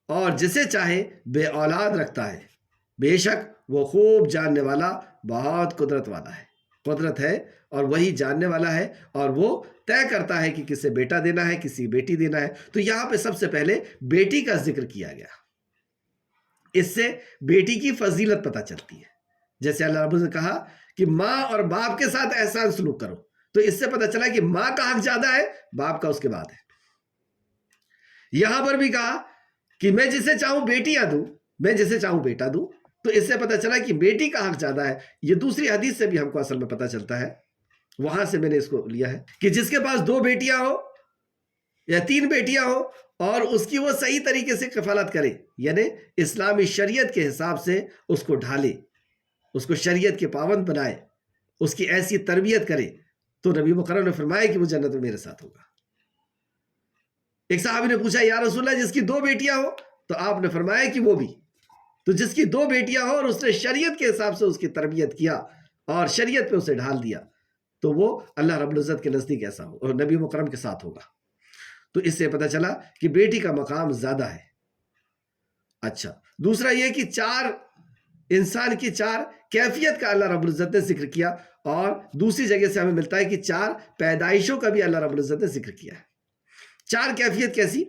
Speaker 1: اور جسے چاہے بے اولاد رکھتا ہے۔ بے شک وہ خوب جاننے والا، بہت قدرت والا ہے، قدرت ہے اور وہی جاننے والا ہے، اور وہ طے کرتا ہے کہ کسے بیٹا دینا ہے، کسی بیٹی دینا ہے۔ تو یہاں پہ سب سے پہلے بیٹی کا ذکر کیا گیا، اس سے بیٹی کی فضیلت پتہ چلتی ہے۔ جیسے اللہ رب نے کہا کہ ماں اور باپ کے ساتھ احسان سلوک کرو، تو اس سے پتہ چلا کہ ماں کا حق زیادہ ہے، باپ کا اس کے بعد ہے۔ یہاں پر بھی کہا کہ میں جسے چاہوں بیٹیاں دوں، میں جسے چاہوں بیٹا دوں، تو اس سے پتہ چلا کہ بیٹی کا حق زیادہ ہے۔ یہ دوسری حدیث سے بھی ہم کو اصل میں پتہ چلتا ہے، وہاں سے میں نے اس کو لیا ہے کہ جس کے پاس 2 بیٹیاں ہو یا 3 بیٹیاں ہو اور اس کی وہ صحیح طریقے سے کفالت کرے، یعنی اسلامی شریعت کے حساب سے اس کو ڈھالے، اس کو شریعت کے پابند بنائے، اس کی ایسی تربیت کرے، تو نبی مکرم نے فرمایا کہ وہ جنت میں میرے ساتھ ہوگا۔ ایک صحابی نے پوچھا یا رسول اللہ جس کی 2 بیٹیاں ہو، تو آپ نے فرمایا کہ وہ بھی۔ تو جس کی 2 بیٹیاں ہو اور اس نے شریعت کے حساب سے اس کی تربیت کیا اور شریعت پہ اسے ڈھال دیا، تو وہ اللہ رب العزت کے نزدیک ایسا ہو اور نبی مکرم کے ساتھ ہوگا۔ تو اس سے پتہ چلا کہ بیٹی کا مقام زیادہ ہے۔ اچھا، دوسرا یہ کہ 4 انسان کی 4 کیفیت کا اللہ رب العزت نے ذکر کیا، اور دوسری جگہ سے ہمیں ملتا ہے کہ 4 پیدائشوں کا بھی اللہ رب العزت نے ذکر کیا ہے۔ 4 کیفیت کیسی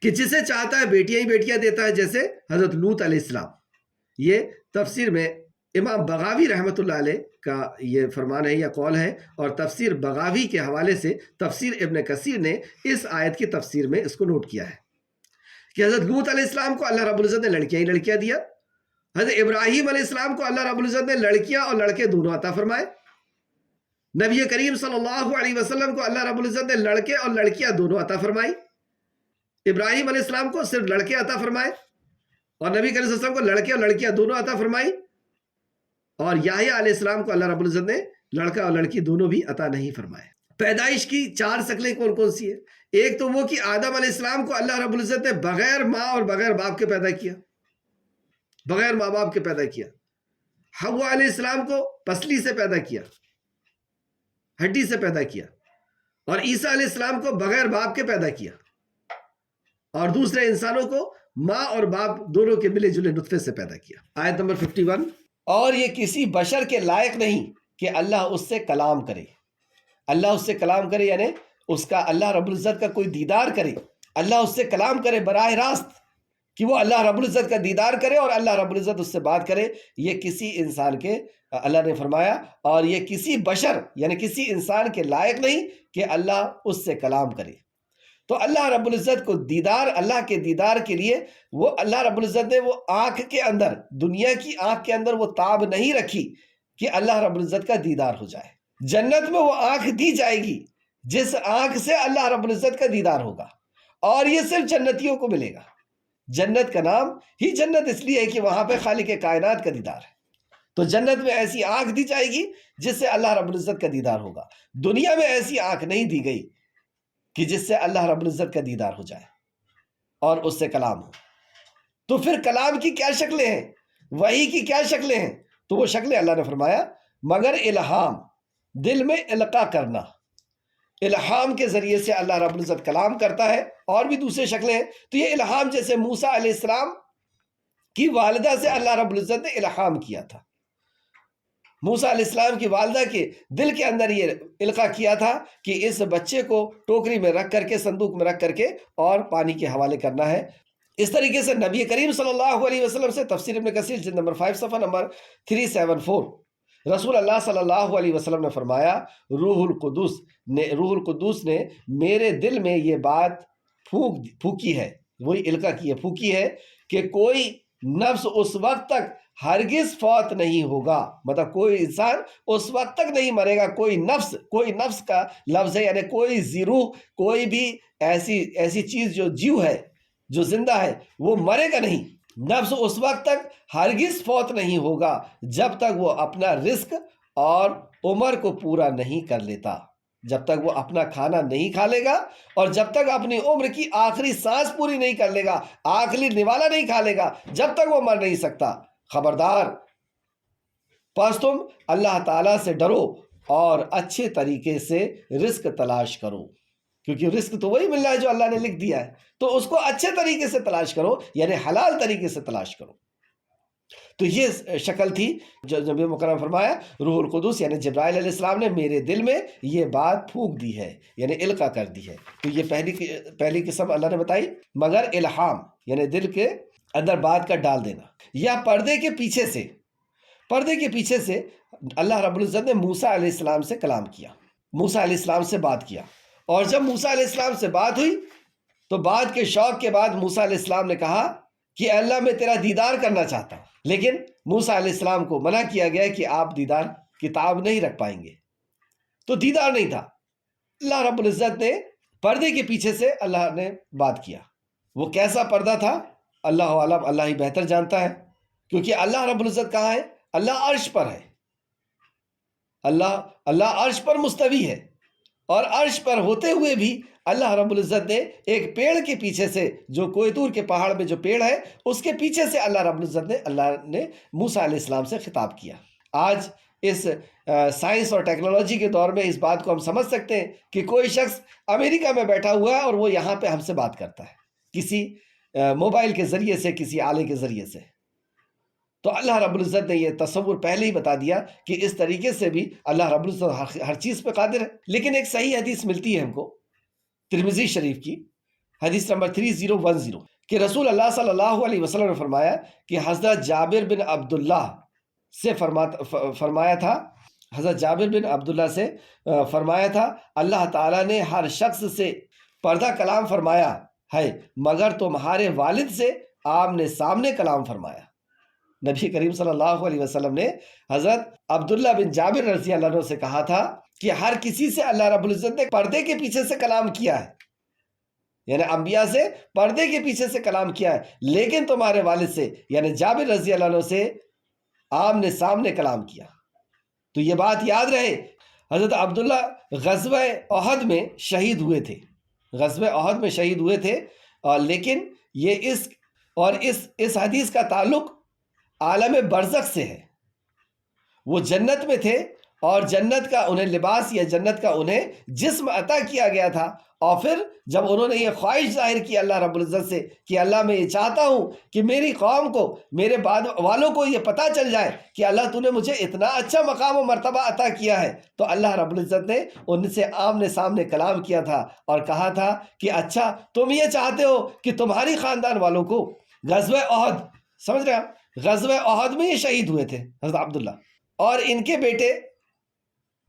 Speaker 1: کہ جسے چاہتا ہے بیٹیاں ہی بیٹیاں دیتا ہے، جیسے حضرت لوط علیہ السلام۔ یہ تفسیر میں امام بغاوی رحمۃ اللہ علیہ کا یہ فرمان ہے یا قول ہے، اور تفسیر بغاوی کے حوالے سے تفسیر ابن کثیر نے اس آیت کی تفسیر میں اس کو نوٹ کیا ہے کہ حضرت لوط علیہ السلام کو اللہ رب العزت نے لڑکیاں ہی لڑکیاں دیا، حضرت ابراہیم علیہ السلام کو اللہ رب العزت نے لڑکیاں اور لڑکے دونوں عطا فرمائے، نبی کریم صلی اللہ علیہ وسلم کو اللہ رب العزت نے لڑکے اور لڑکیاں دونوں عطا فرمائی، ابراہیم علیہ السلام کو صرف لڑکے عطا فرمائے اور نبی کریم صلی اللہ علیہ وسلم کو لڑکے اور لڑکیاں دونوں عطا فرمائی، اور یحییٰ علیہ السلام کو اللہ رب العزت نے لڑکا اور لڑکی دونوں بھی عطا نہیں فرمائے۔ پیدائش کی 4 شکلیں کون کون سی ہیں؟ ایک تو وہ کہ آدم علیہ السلام کو اللہ رب العزت نے بغیر ماں اور بغیر باپ کے پیدا کیا، بغیر ماں باپ کے پیدا کیا۔ حوا علیہ السلام کو پسلی سے پیدا کیا، ہڈی سے پیدا کیا، اور عیسیٰ علیہ السلام کو بغیر باپ کے پیدا کیا، اور دوسرے انسانوں کو ماں اور باپ دونوں کے ملے جلے نطفے سے پیدا کیا۔ آیت نمبر 51، اور یہ کسی بشر کے لائق نہیں کہ اللہ اس سے کلام کرے۔ اللہ اس سے کلام کرے یعنی اس کا اللہ رب العزت کا کوئی دیدار کرے، اللہ اس سے کلام کرے براہ راست، کہ وہ اللہ رب العزت کا دیدار کرے اور اللہ رب العزت اس سے بات کرے، یہ کسی انسان کے، اللہ نے فرمایا، اور یہ کسی بشر یعنی کسی انسان کے لائق نہیں کہ اللہ اس سے کلام کرے۔ تو اللہ رب العزت کو دیدار، اللہ کے دیدار کے لیے وہ اللہ رب العزت نے وہ آنکھ کے اندر، دنیا کی آنکھ کے اندر وہ تاب نہیں رکھی کہ اللہ رب العزت کا دیدار ہو جائے۔ جنت میں وہ آنکھ دی جائے گی جس آنکھ سے اللہ رب العزت کا دیدار ہوگا، اور یہ صرف جنتیوں کو ملے گا۔ جنت کا نام ہی جنت اس لیے ہے کہ وہاں پہ خالق کائنات کا دیدار ہے۔ تو جنت میں ایسی آنکھ دی جائے گی جس سے اللہ رب العزت کا دیدار ہوگا. دنیا میں ایسی آنکھ نہیں دی گئی کہ جس سے اللہ رب العزت کا دیدار ہو جائے اور اس سے کلام ہو. تو پھر کلام کی کیا شکلیں ہیں، وحی کی کیا شکلیں ہیں؟ تو وہ شکلیں اللہ نے فرمایا مگر الہام، دل میں القاء کرنا، الہام کے ذریعے سے اللہ رب العزت کلام کرتا ہے. اور بھی دوسرے شکلیں ہیں. تو یہ الہام جیسے موسیٰ علیہ السلام کی والدہ سے اللہ رب العزت نے الہام کیا تھا. موسیٰ علیہ السلام کی والدہ کے دل کے اندر یہ القاء کیا تھا کہ اس بچے کو ٹوکری میں رکھ کر کے، صندوق میں رکھ کر کے اور پانی کے حوالے کرنا ہے. اس طریقے سے نبی کریم صلی اللہ علیہ وسلم سے تفسیر ابن کثیر جلد نمبر 5 صفحہ نمبر 374 رسول اللہ صلی اللہ علیہ وسلم نے فرمایا روح القدس نے میرے دل میں یہ بات پھونکی ہے، وہی القاء کی ہے، پھونکی ہے کہ کوئی نفس اس وقت تک ہرگز فوت نہیں ہوگا. مطلب کوئی انسان اس وقت تک نہیں مرے گا، کوئی نفس کا لفظ ہے، یعنی کوئی روح، کوئی بھی ایسی چیز جو جیو ہے، جو زندہ ہے، وہ مرے گا نہیں. نفس اس وقت تک ہرگز فوت نہیں ہوگا جب تک وہ اپنا رزق اور عمر کو پورا نہیں کر لیتا، جب تک وہ اپنا کھانا نہیں کھا لے گا اور جب تک اپنی عمر کی آخری سانس پوری نہیں کر لے گا، آخری نوالا نہیں کھا لے گا، جب تک وہ مر نہیں سکتا. خبردار، پس تم اللہ تعالیٰ سے ڈرو اور اچھے طریقے سے رزق تلاش کرو، کیونکہ رزق تو وہی مل رہا ہے جو اللہ نے لکھ دیا ہے. تو اس کو اچھے طریقے سے تلاش کرو، یعنی حلال طریقے سے تلاش کرو. تو یہ شکل تھی جو نبی مکرم فرمایا روح القدس یعنی جبرائیل علیہ السلام نے میرے دل میں یہ بات پھونک دی ہے، یعنی القاء کر دی ہے. تو یہ پہلی قسم اللہ نے بتائی. مگر الہام یعنی دل کے اندر بات کا ڈال دینا، یا پردے کے پیچھے سے اللہ رب العزت نے موسیٰ علیہ السلام سے کلام کیا، موسیٰ علیہ السلام سے بات کیا. اور جب موسیٰ علیہ السلام سے بات ہوئی تو بات کے شوق کے بعد موسیٰ علیہ السلام نے کہا کہ اللہ میں تیرا دیدار کرنا چاہتا ہوں. لیکن موسیٰ علیہ السلام کو منع کیا گیا کہ آپ دیدار کتاب نہیں رکھ پائیں گے. تو دیدار نہیں تھا. اللہ رب العزت نے پردے کے پیچھے سے اللہ نے بات کیا. وہ کیسا پردہ تھا اللہ عالم، اللہ ہی بہتر جانتا ہے. کیونکہ اللہ رب العزت کہاں ہے؟ اللہ عرش پر ہے. اللہ عرش پر مستوی ہے، اور عرش پر ہوتے ہوئے بھی اللہ رب العزت نے ایک پیڑ کے پیچھے سے، جو کوہ طور کے پہاڑ میں جو پیڑ ہے اس کے پیچھے سے اللہ رب العزت نے موسیٰ علیہ السلام سے خطاب کیا. آج اس سائنس اور ٹیکنالوجی کے دور میں اس بات کو ہم سمجھ سکتے ہیں کہ کوئی شخص امریکہ میں بیٹھا ہوا ہے اور وہ یہاں پہ ہم سے بات کرتا ہے کسی موبائل کے ذریعے سے، کسی آلے کے ذریعے سے. تو اللہ رب العزت نے یہ تصور پہلے ہی بتا دیا کہ اس طریقے سے بھی اللہ رب العزت ہر چیز پہ قادر ہے. لیکن ایک صحیح حدیث ملتی ہے ہم کو ترمذی شریف کی، حدیث نمبر 3010، کہ رسول اللہ صلی اللہ علیہ وسلم نے فرمایا کہ حضرت جابر بن عبداللہ سے فرمایا تھا، حضرت جابر بن عبداللہ سے فرمایا تھا اللہ تعالیٰ نے ہر شخص سے پردہ کلام فرمایا ہے مگر تمہارے والد سے آمنے سامنے کلام فرمایا. نبی کریم صلی اللہ علیہ وسلم نے حضرت عبداللہ بن جابر رضی اللہ عنہ سے کہا تھا کہ ہر کسی سے اللہ رب العزت نے پردے کے پیچھے سے کلام کیا ہے، یعنی انبیاء سے پردے کے پیچھے سے کلام کیا ہے، لیکن تمہارے والد سے یعنی جابر رضی اللہ عنہ سے آمنے سامنے کلام کیا. تو یہ بات یاد رہے. حضرت عبداللہ غزوہ احد میں شہید ہوئے تھے، اور لیکن یہ اس حدیث کا تعلق عالم برزخ سے ہے. وہ جنت میں تھے اور جنت کا انہیں لباس یا جنت کا انہیں جسم عطا کیا گیا تھا. اور پھر جب انہوں نے یہ خواہش ظاہر کی اللہ رب العزت سے کہ اللہ میں یہ چاہتا ہوں کہ میری قوم کو، میرے بعد والوں کو یہ پتہ چل جائے کہ اللہ تو نے مجھے اتنا اچھا مقام و مرتبہ عطا کیا ہے، تو اللہ رب العزت نے ان سے آمنے سامنے کلام کیا تھا اور کہا تھا کہ اچھا تم یہ چاہتے ہو کہ تمہاری خاندان والوں کو غزوہ احد، سمجھ رہے ہیں، غزوہ احد میں یہ شہید ہوئے تھے حضرت عبداللہ، اور ان کے بیٹے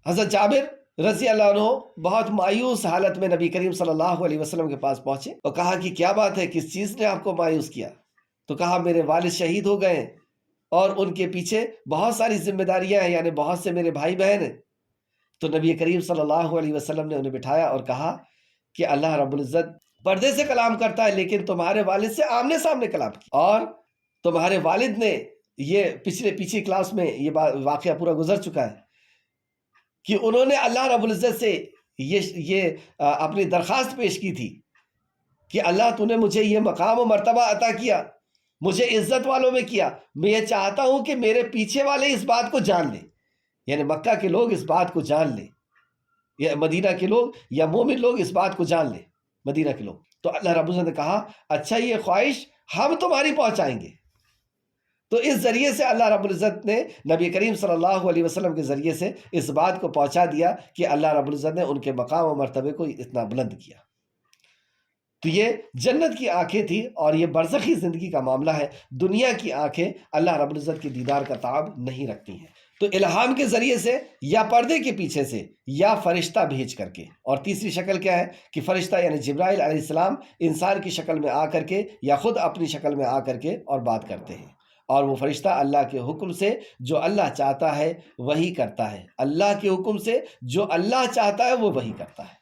Speaker 1: حضرت جابر رضی اللہ عنہ بہت مایوس حالت میں نبی کریم صلی اللہ علیہ وسلم کے پاس پہنچے اور کہا کہ کیا بات ہے، کس چیز نے آپ کو مایوس کیا؟ تو کہا میرے والد شہید ہو گئے اور ان کے پیچھے بہت ساری ذمہ داریاں ہیں، یعنی بہت سے میرے بھائی بہن ہیں. تو نبی کریم صلی اللہ علیہ وسلم نے انہیں بٹھایا اور کہا کہ اللہ رب العزت پردے سے کلام کرتا ہے لیکن تمہارے والد سے آمنے سامنے کلام کیا، اور تمہارے والد نے یہ پچھلی کلاس میں یہ واقعہ پورا گزر چکا ہے کہ انہوں نے اللہ رب العزت سے یہ اپنی درخواست پیش کی تھی کہ اللہ تو نے مجھے یہ مقام و مرتبہ عطا کیا، مجھے عزت والوں میں کیا، میں یہ چاہتا ہوں کہ میرے پیچھے والے اس بات کو جان لیں، یعنی مکہ کے لوگ اس بات کو جان لیں، یا مدینہ کے لوگ یا مومن لوگ اس بات کو جان لیں، مدینہ کے لوگ۔ تو اللہ رب العزت نے کہا اچھا یہ خواہش ہم تمہاری پہنچائیں گے۔ تو اس ذریعے سے اللہ رب العزت نے نبی کریم صلی اللہ علیہ وسلم کے ذریعے سے اس بات کو پہنچا دیا کہ اللہ رب العزت نے ان کے مقام و مرتبے کو اتنا بلند کیا۔ تو یہ جنت کی آنکھیں تھی اور یہ برزخی زندگی کا معاملہ ہے۔ دنیا کی آنکھیں اللہ رب العزت کے دیدار کا تعاب نہیں رکھتی ہیں۔ تو الہام کے ذریعے سے یا پردے کے پیچھے سے یا فرشتہ بھیج کر کے، اور تیسری شکل کیا ہے کہ فرشتہ یعنی جبرائیل علیہ السلام انسان کی شکل میں آ کر کے یا خود اپنی شکل میں آ کر کے اور بات کرتے ہیں، اور وہ فرشتہ اللہ کے حکم سے جو اللہ چاہتا ہے وہی کرتا ہے، اللہ کے حکم سے جو اللہ چاہتا ہے وہ وہی کرتا ہے۔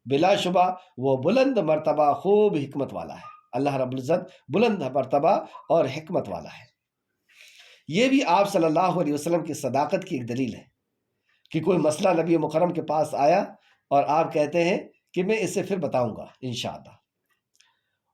Speaker 1: بلا شبہ وہ بلند مرتبہ خوب حکمت والا ہے۔ اللہ رب العزت بلند مرتبہ اور حکمت والا ہے۔ یہ بھی آپ صلی اللہ علیہ وسلم کی صداقت کی ایک دلیل ہے کہ کوئی مسئلہ نبی مکرم کے پاس آیا اور آپ کہتے ہیں کہ میں اسے پھر بتاؤں گا انشاءاللہ،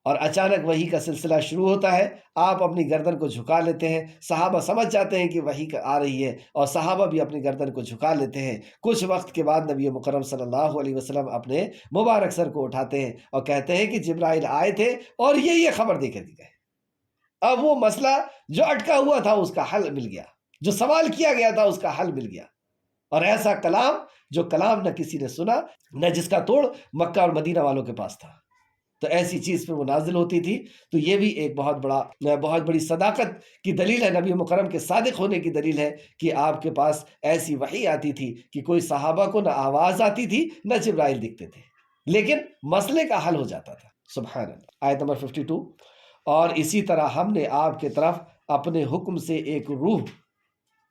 Speaker 1: اور اچانک وحی کا سلسلہ شروع ہوتا ہے، آپ اپنی گردن کو جھکا لیتے ہیں، صحابہ سمجھ جاتے ہیں کہ وحی آ رہی ہے اور صحابہ بھی اپنی گردن کو جھکا لیتے ہیں۔ کچھ وقت کے بعد نبی مکرم صلی اللہ علیہ وسلم اپنے مبارک سر کو اٹھاتے ہیں اور کہتے ہیں کہ جبرائیل آئے تھے اور یہ خبر دے کر گئے۔ اب وہ مسئلہ جو اٹکا ہوا تھا اس کا حل مل گیا، جو سوال کیا گیا تھا اس کا حل مل گیا، اور ایسا کلام جو کلام نہ کسی نے سنا، نہ جس کا توڑ مکہ اور مدینہ والوں کے پاس تھا، تو ایسی چیز پہ وہ نازل ہوتی تھی۔ تو یہ بھی ایک بہت بڑی صداقت کی دلیل ہے، نبی مکرم کے صادق ہونے کی دلیل ہے کہ آپ کے پاس ایسی وحی آتی تھی کہ کوئی صحابہ کو نہ آواز آتی تھی نہ جبرائیل دکھتے تھے، لیکن مسئلے کا حل ہو جاتا تھا۔ سبحان اللہ۔ آیت نمبر 52، اور اسی طرح ہم نے آپ کے طرف اپنے حکم سے ایک روح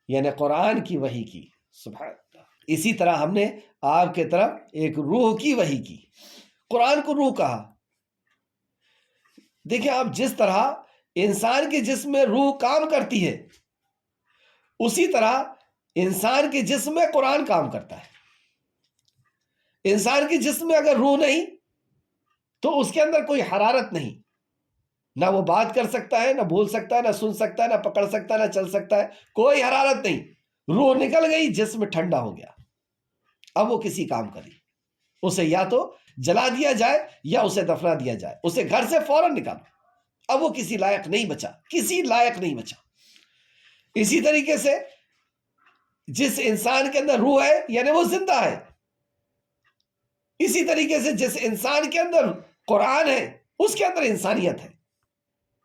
Speaker 1: یعنی قرآن کی وحی کی۔ سبحان اللہ۔ اسی طرح ہم نے آپ کے طرف ایک روح کی وحی کی، قرآن کو روح کہا۔ دیکھیں آپ، جس طرح انسان کے جسم میں روح کام کرتی ہے اسی طرح انسان کے جسم میں قرآن کام کرتا ہے۔ انسان کے جسم میں اگر روح نہیں تو اس کے اندر کوئی حرارت نہیں، نہ وہ بات کر سکتا ہے، نہ بول سکتا ہے، نہ سن سکتا ہے، نہ پکڑ سکتا ہے، نہ چل سکتا ہے، کوئی حرارت نہیں۔ روح نکل گئی، جسم ٹھنڈا ہو گیا، اب وہ کسی کام کا نہیں۔ اسے یا تو جلا دیا جائے یا اسے دفنا دیا جائے، اسے گھر سے فوراً نکالو، اب وہ کسی لائق نہیں بچا، کسی لائق نہیں بچا۔ اسی طریقے سے جس انسان کے اندر روح ہے یعنی وہ زندہ ہے، اسی طریقے سے جس انسان کے اندر قرآن ہے اس کے اندر انسانیت ہے،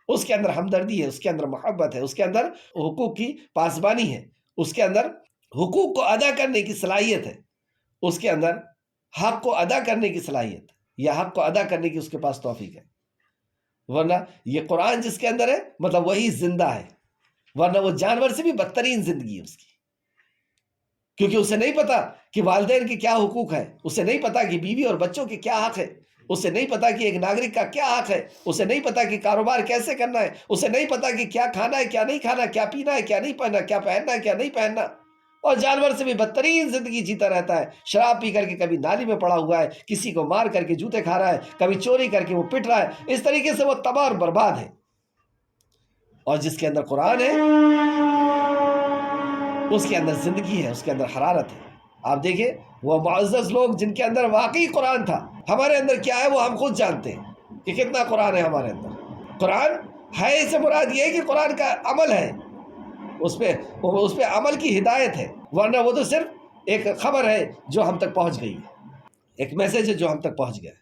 Speaker 1: اس کے اندر ہمدردی ہے، اس کے اندر محبت ہے، اس کے اندر حقوق کی پاسبانی ہے، اس کے اندر حقوق کو ادا کرنے کی صلاحیت ہے، اس کے اندر حق کو ادا کرنے کی صلاحیت یا حق کو ادا کرنے کی اس کے پاس توفیق ہے۔ ورنہ یہ قرآن جس کے اندر ہے مطلب وہی زندہ ہے، ورنہ وہ جانور سے بھی بدترین زندگی ہے اس کی، کیونکہ اسے نہیں پتا کہ والدین کے کیا حقوق ہیں، اسے نہیں پتا کہ بیوی اور بچوں کے کیا حق ہے، اسے نہیں پتا کہ ایک ناگرک کا کیا حق ہے، اسے نہیں پتا کہ کاروبار کیسے کرنا ہے، اسے نہیں پتا کہ کیا کھانا ہے کیا نہیں کھانا، کیا پینا ہے کیا نہیں پینا، کیا پہننا ہے کیا نہیں پہننا، اور جانور سے بھی بدترین زندگی جیتا رہتا ہے۔ شراب پی کر کے کبھی نالی میں پڑا ہوا ہے، کسی کو مار کر کے جوتے کھا رہا ہے، کبھی چوری کر کے وہ پٹ رہا ہے، اس طریقے سے وہ تباہ اور برباد ہے۔ اور جس کے اندر قرآن ہے اس کے اندر زندگی ہے، اس کے اندر حرارت ہے۔ آپ دیکھیں وہ معزز لوگ جن کے اندر واقعی قرآن تھا، ہمارے اندر کیا ہے وہ ہم خود جانتے ہیں کہ کتنا قرآن ہے ہمارے اندر۔ قرآن ہے سے مراد یہ ہے کہ قرآن کا عمل ہے، اس پہ عمل کی ہدایت ہے، ورنہ وہ تو صرف ایک خبر ہے جو ہم تک پہنچ گئی ہے، ایک میسج ہے جو ہم تک پہنچ گیا ہے۔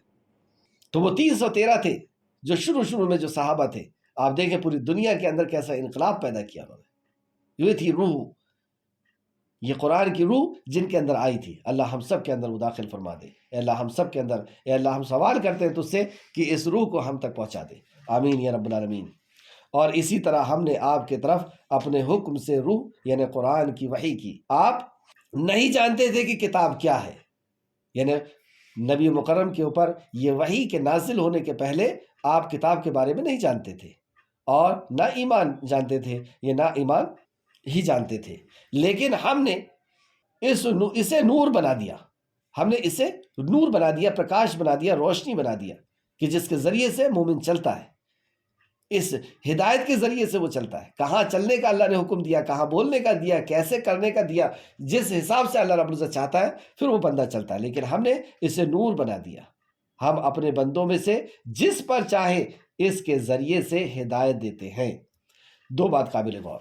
Speaker 1: تو وہ 313 تھے جو شروع میں جو صحابہ تھے، آپ دیکھیں پوری دنیا کے اندر کیسا انقلاب پیدا کیا انہوں نے۔ یہ تھی روح، یہ قرآن کی روح جن کے اندر آئی تھی۔ اللہ ہم سب کے اندر وہ داخل فرما دے۔ اے اللہ ہم سب کے اندر، اے اللہ ہم سوال کرتے ہیں تجھ سے کہ اس روح کو ہم تک پہنچا دے، آمین یا رب العالمین۔ اور اسی طرح ہم نے آپ کے طرف اپنے حکم سے روح یعنی قرآن کی وحی کی۔ آپ نہیں جانتے تھے کہ کتاب کیا ہے، یعنی نبی مکرم کے اوپر یہ وحی کے نازل ہونے کے پہلے آپ کتاب کے بارے میں نہیں جانتے تھے، اور نہ ایمان جانتے تھے، یہ نہ ایمان ہی جانتے تھے، لیکن ہم نے اسے نور بنا دیا، ہم نے اسے نور بنا دیا، پرکاش بنا دیا، روشنی بنا دیا، کہ جس کے ذریعے سے مومن چلتا ہے، اس ہدایت کے ذریعے سے وہ چلتا ہے۔ کہاں چلنے کا اللہ نے حکم دیا، کہاں بولنے کا دیا، کیسے کرنے کا دیا، جس حساب سے اللہ رب العزت چاہتا ہے پھر وہ بندہ چلتا ہے۔ لیکن ہم نے اسے نور بنا دیا، ہم اپنے بندوں میں سے جس پر چاہے اس کے ذریعے سے ہدایت دیتے ہیں۔ دو بات قابل غور،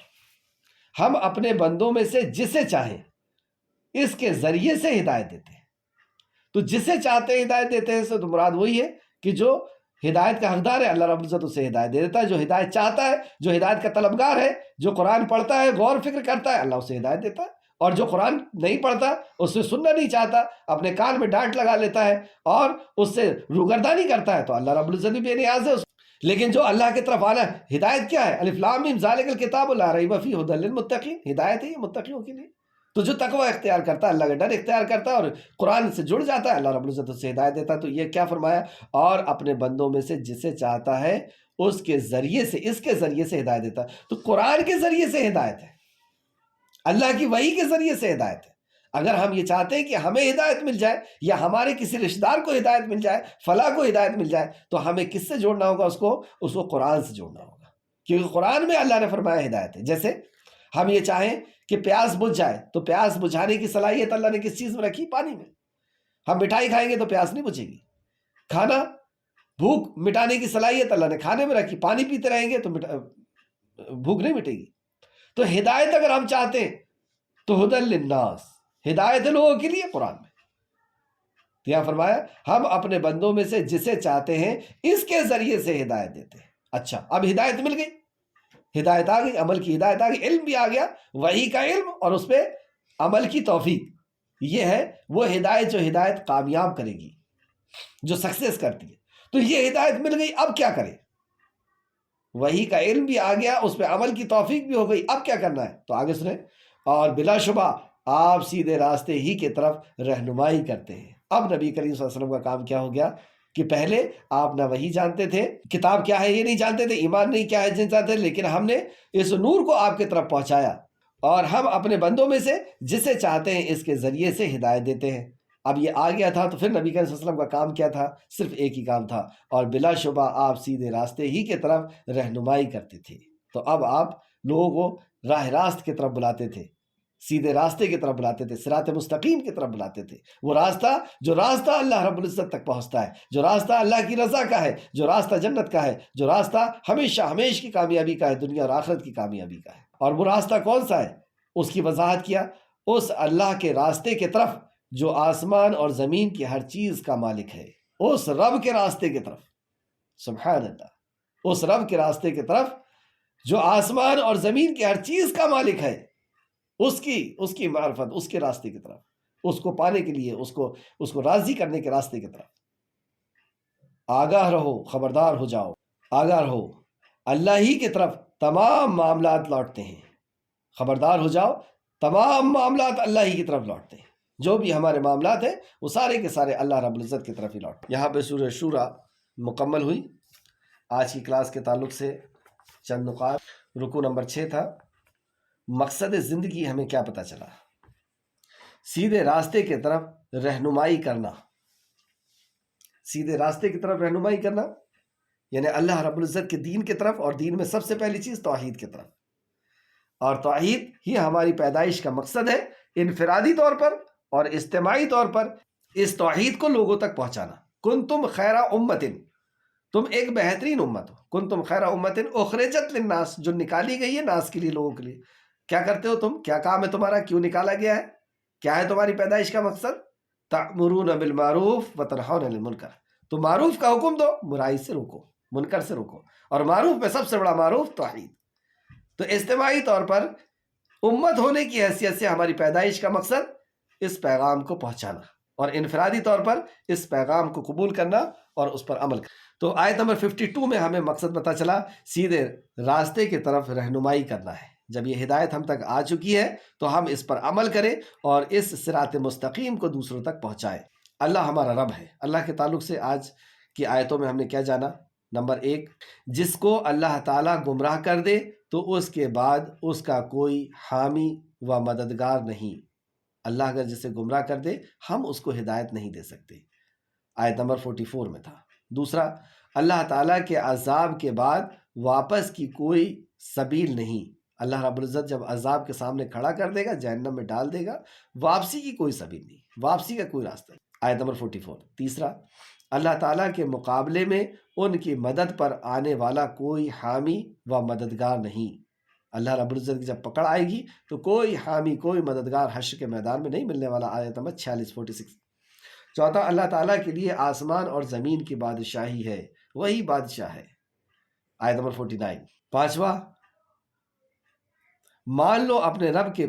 Speaker 1: ہم اپنے بندوں میں سے جسے چاہیں اس کے ذریعے سے ہدایت دیتے ہیں۔ تو جسے چاہتے ہیں ہدایت دیتے ہیں سے تو مراد وہی ہے کہ جو ہدایت کا حقدار ہے، اللہ رب العزت اسے ہدایت دے دیتا ہے۔ جو ہدایت چاہتا ہے، جو ہدایت کا طلبگار ہے، جو قرآن پڑھتا ہے، غور فکر کرتا ہے، اللہ اسے ہدایت دیتا ہے۔ اور جو قرآن نہیں پڑھتا، اس سے سننا نہیں چاہتا، اپنے کان میں ڈانٹ لگا لیتا ہے اور اس سے روگردانی کرتا ہے، تو اللہ رب العزت بھی بے نیاز ہے اس۔ لیکن جو اللہ کی طرف آنا ہے، ہدایت کیا ہے؟ الف لام میم ذالک الکتاب لا ریب فیہ ھدی للمتقین، ہدایت ہے یہ متقیوں کے لیے۔ تو جو تقوی اختیار کرتا ہے، اللہ کا ڈر اختیار کرتا ہے اور قرآن سے جڑ جاتا ہے، اللہ رب العزت اس سے ہدایت دیتا ہے۔ تو یہ کیا فرمایا؟ اور اپنے بندوں میں سے جسے چاہتا ہے اس کے ذریعے سے، اس کے ذریعے سے ہدایت دیتا ہے۔ تو قرآن کے ذریعے سے ہدایت ہے، اللہ کی وحی کے ذریعے سے ہدایت ہے۔ اگر ہم یہ چاہتے ہیں کہ ہمیں ہدایت مل جائے یا ہمارے کسی رشتہ دار کو ہدایت مل جائے، فلاں کو ہدایت مل جائے، تو ہمیں کس سے جوڑنا ہوگا؟ اس کو قرآن سے جوڑنا ہوگا، کیونکہ قرآن میں اللہ نے فرمایا ہدایت ہے۔ جیسے ہم یہ چاہیں کہ پیاس بجھ جائے، تو پیاس بجھانے کی صلاحیت اللہ نے کس چیز میں رکھی؟ پانی میں۔ ہم مٹھائی کھائیں گے تو پیاس نہیں بجھے گی۔ کھانا، بھوک مٹانے کی صلاحیت اللہ نے کھانے میں رکھی، پانی پیتے رہیں گے تو بھوک نہیں مٹے گی۔ تو ہدایت اگر ہم چاہتے ہیں تو ھدی للناس، ہدایت ہے لوگوں کے لیے قرآن میں۔ تو یہاں فرمایا ہم اپنے بندوں میں سے جسے چاہتے ہیں اس کے ذریعے سے ہدایت دیتے ہیں۔ اچھا، اب ہدایت مل گئی، ہدایت آ گئی، عمل کی ہدایت آ گئی، علم بھی آ گیا، وحی کا علم اور اس پہ عمل کی توفیق۔ یہ ہے وہ ہدایت جو ہدایت کامیاب کرے گی، جو سکسیس کرتی ہے۔ تو یہ ہدایت مل گئی، اب کیا کریں؟ وحی کا علم بھی آ گیا، اس پہ عمل کی توفیق بھی ہو گئی، اب کیا کرنا ہے؟ تو آگے سنیں، اور بلا شبہ آپ سیدھے راستے ہی کی طرف رہنمائی کرتے ہیں۔ اب نبی کریم صلی اللہ علیہ وسلم کا کام کیا ہو گیا کہ پہلے آپ نہ وحی جانتے تھے، کتاب کیا ہے یہ نہیں جانتے تھے، ایمان نہیں کیا ہے نہیں جانتے تھے، لیکن ہم نے اس نور کو آپ کی طرف پہنچایا، اور ہم اپنے بندوں میں سے جسے چاہتے ہیں اس کے ذریعے سے ہدایت دیتے ہیں۔ اب یہ آ گیا تھا، تو پھر نبی کریم صلی اللہ علیہ وسلم کا کام کیا تھا؟ صرف ایک ہی کام تھا، اور بلا شبہ آپ سیدھے راستے ہی کی طرف رہنمائی کرتے تھے۔ تو اب آپ لوگوں کو راہ راست کی طرف بلاتے تھے، سیدھے راستے کی طرف بلاتے تھے، صراط مستقیم کی طرف بلاتے تھے۔ وہ راستہ جو راستہ اللہ رب العزت تک پہنچتا ہے، جو راستہ اللہ کی رضا کا ہے، جو راستہ جنت کا ہے، جو راستہ ہمیشہ ہمیشہ کی کامیابی کا ہے، دنیا اور آخرت کی کامیابی کا ہے۔ اور وہ راستہ کون سا ہے؟ اس کی وضاحت کیا، اس اللہ کے راستے کی طرف جو آسمان اور زمین کی ہر چیز کا مالک ہے، اس رب کے راستے کی طرف، سبحان اللہ، اس رب کے راستے کی طرف جو آسمان اور زمین کی ہر چیز کا مالک ہے، اس کی معرفت، اس کے راستے کی طرف، اس کو پانے کے لیے، اس کو راضی کرنے کے راستے کی طرف۔ آگاہ رہو، خبردار ہو جاؤ، آگاہ رہو، اللہ ہی کی طرف تمام معاملات لوٹتے ہیں۔ خبردار ہو جاؤ، تمام معاملات اللہ ہی کی طرف لوٹتے ہیں۔ جو بھی ہمارے معاملات ہیں وہ سارے کے سارے اللہ رب العزت کی طرف ہی لوٹتے ہیں۔ یہاں پہ سورہ شورى مکمل ہوئی۔ آج کی کلاس کے تعلق سے چند نقاط۔ رکوع نمبر 6 تھا، مقصد زندگی ہمیں کیا پتہ چلا؟ سیدھے راستے کی طرف رہنمائی کرنا، سیدھے راستے کی طرف رہنمائی کرنا یعنی اللہ رب العزت کے دین کی طرف، اور دین میں سب سے پہلی چیز توحید کی طرف، اور توحید ہی ہماری پیدائش کا مقصد ہے، انفرادی طور پر اور اجتماعی طور پر اس توحید کو لوگوں تک پہنچانا۔ کنتم خیر امت، تم ایک بہترین امت ہو، کنتم خیر امت اخرجت للناس، جو نکالی گئی ہے ناس کے لیے، لوگوں کے لیے۔ کیا کرتے ہو تم؟ کیا کام ہے تمہارا؟ کیوں نکالا گیا ہے؟ کیا ہے تمہاری پیدائش کا مقصد؟ تأمرون بالمعروف وتنہون عن المنکر، تو معروف کا حکم دو، برائی سے روکو، منکر سے روکو، اور معروف میں سب سے بڑا معروف توحید۔ تو اجتماعی طور پر امت ہونے کی حیثیت سے ہماری پیدائش کا مقصد اس پیغام کو پہنچانا، اور انفرادی طور پر اس پیغام کو قبول کرنا اور اس پر عمل کرنا۔ تو آیت نمبر 52 میں ہمیں مقصد پتہ چلا، سیدھے راستے کی طرف رہنمائی کرنا ہے۔ جب یہ ہدایت ہم تک آ چکی ہے تو ہم اس پر عمل کریں اور اس صراط مستقیم کو دوسروں تک پہنچائیں۔ اللہ ہمارا رب ہے۔ اللہ کے تعلق سے آج کی آیتوں میں ہم نے کیا جانا؟ نمبر 1، جس کو اللہ تعالیٰ گمراہ کر دے تو اس کے بعد اس کا کوئی حامی و مددگار نہیں۔ اللہ اگر جسے گمراہ کر دے ہم اس کو ہدایت نہیں دے سکتے، آیت نمبر 44 میں تھا۔ دوسرا، اللہ تعالیٰ کے عذاب کے بعد واپس کی کوئی سبیل نہیں۔ اللہ رب العزت جب عذاب کے سامنے کھڑا کر دے گا، جہنم میں ڈال دے گا، واپسی کی کوئی سبیل نہیں، واپسی کا کوئی راستہ نہیں، آیت نمبر 44۔ تیسرا، اللہ تعالیٰ کے مقابلے میں ان کی مدد پر آنے والا کوئی حامی و مددگار نہیں۔ اللہ رب العزت کی جب پکڑ آئے گی تو کوئی حامی، کوئی مددگار حشر کے میدان میں نہیں ملنے والا، آیت نمبر 46۔ چوتھا، اللہ تعالیٰ کے لیے آسمان اور زمین کی بادشاہی ہے، وہی بادشاہ ہے، آیت نمبر 49۔ پانچواں، مان لو اپنے رب کے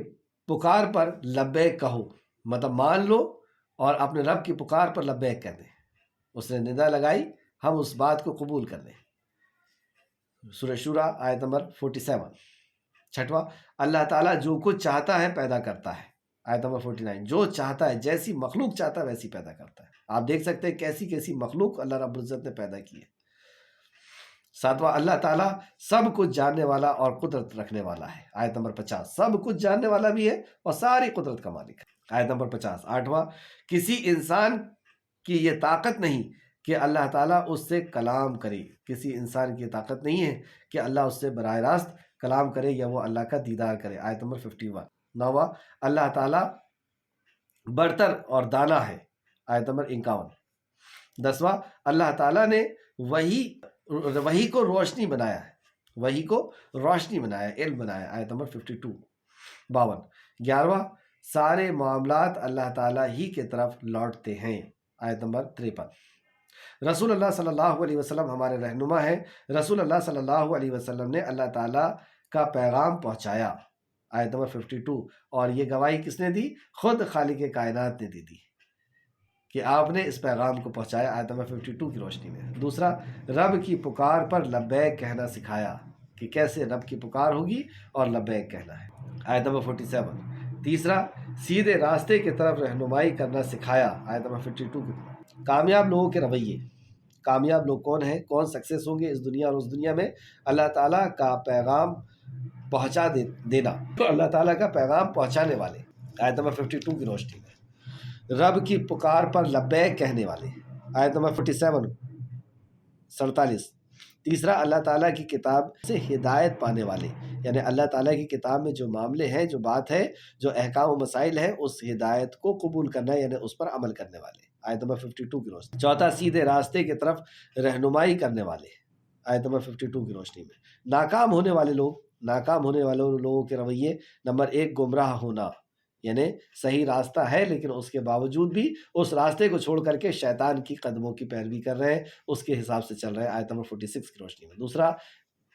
Speaker 1: پکار پر لبیک کہو، مطلب مان لو اور اپنے رب کی پکار پر لبیک کہہ دیں، اس نے ندا لگائی، ہم اس بات کو قبول کر لیں، سورہ شورى آیت نمبر 47۔ چھٹواں، اللہ تعالیٰ جو کچھ چاہتا ہے پیدا کرتا ہے، آیت نمبر 49۔ جو چاہتا ہے، جیسی مخلوق چاہتا ہے ویسی پیدا کرتا ہے۔ آپ دیکھ سکتے ہیں کیسی کیسی مخلوق اللہ رب العزت نے پیدا کی ہے۔ ساتواں، اللہ تعالیٰ سب کچھ جاننے والا اور قدرت رکھنے والا ہے، آیت نمبر 50۔ سب کچھ جاننے والا بھی ہے اور ساری قدرت کا مالک ہے، آیت نمبر 50۔ آٹھواں، کسی انسان کی یہ طاقت نہیں کہ اللہ تعالیٰ اس سے کلام کرے، کسی انسان کی یہ طاقت نہیں ہے کہ اللہ اس سے براہ راست کلام کرے یا وہ اللہ کا دیدار کرے، آیت نمبر 51۔ نواں، اللہ تعالیٰ برتر اور دانا ہے، آیت نمبر 51۔ دسواں، اللہ تعالیٰ نے وہی کو روشنی بنایا ہے، وہی کو روشنی بنایا، علم بنایا، آیت نمبر 52۔ 52۔ 11واں، سارے معاملات اللہ تعالیٰ ہی کے طرف لوٹتے ہیں، آیت نمبر 53۔ رسول اللہ صلی اللہ علیہ وسلم ہمارے رہنما ہیں، رسول اللہ صلی اللہ علیہ وسلم نے اللہ تعالیٰ کا پیغام پہنچایا، آیت نمبر 52۔ اور یہ گواہی کس نے دی؟ خود خالق کائنات نے دی کہ آپ نے اس پیغام کو پہنچایا، آیت نمبر 52 کی روشنی میں۔ دوسرا، رب کی پکار پر لبیک کہنا سکھایا کہ کیسے رب کی پکار ہوگی اور لبیک کہنا ہے، آیت نمبر 47۔ تیسرا، سیدھے راستے کی طرف رہنمائی کرنا سکھایا، آیت نمبر 52 کی۔ کامیاب لوگوں کے رویے، کامیاب لوگ کون ہیں، کون سکسیس ہوں گے اس دنیا اور اس دنیا میں؟ اللہ تعالیٰ کا پیغام پہنچا دینا، اللہ تعالیٰ کا پیغام پہنچانے والے، آیت نمبر 52 کی روشنی میں۔ رب کی پکار پر لبیک کہنے والے، آیت نمبر 47۔ تیسرا، اللہ تعالیٰ کی کتاب سے ہدایت پانے والے، یعنی اللہ تعالیٰ کی کتاب میں جو معاملے ہیں، جو بات ہے، جو احکام و مسائل ہیں، اس ہدایت کو قبول کرنا، یعنی اس پر عمل کرنے والے، آیت نمبر 52 کی روشنی۔ چوتھا، سیدھے راستے کی طرف رہنمائی کرنے والے، آیت نمبر 52 کی روشنی میں۔ ناکام ہونے والے لوگ، ناکام ہونے والے لوگوں کے رویے، نمبر 1، گمراہ ہونا، یعنی صحیح راستہ ہے لیکن اس کے باوجود بھی اس راستے کو چھوڑ کر کے شیطان کی قدموں کی پیروی کر رہے ہیں، اس کے حساب سے چل رہے ہیں، آیت نمبر 46 کی روشنی میں۔ دوسرا،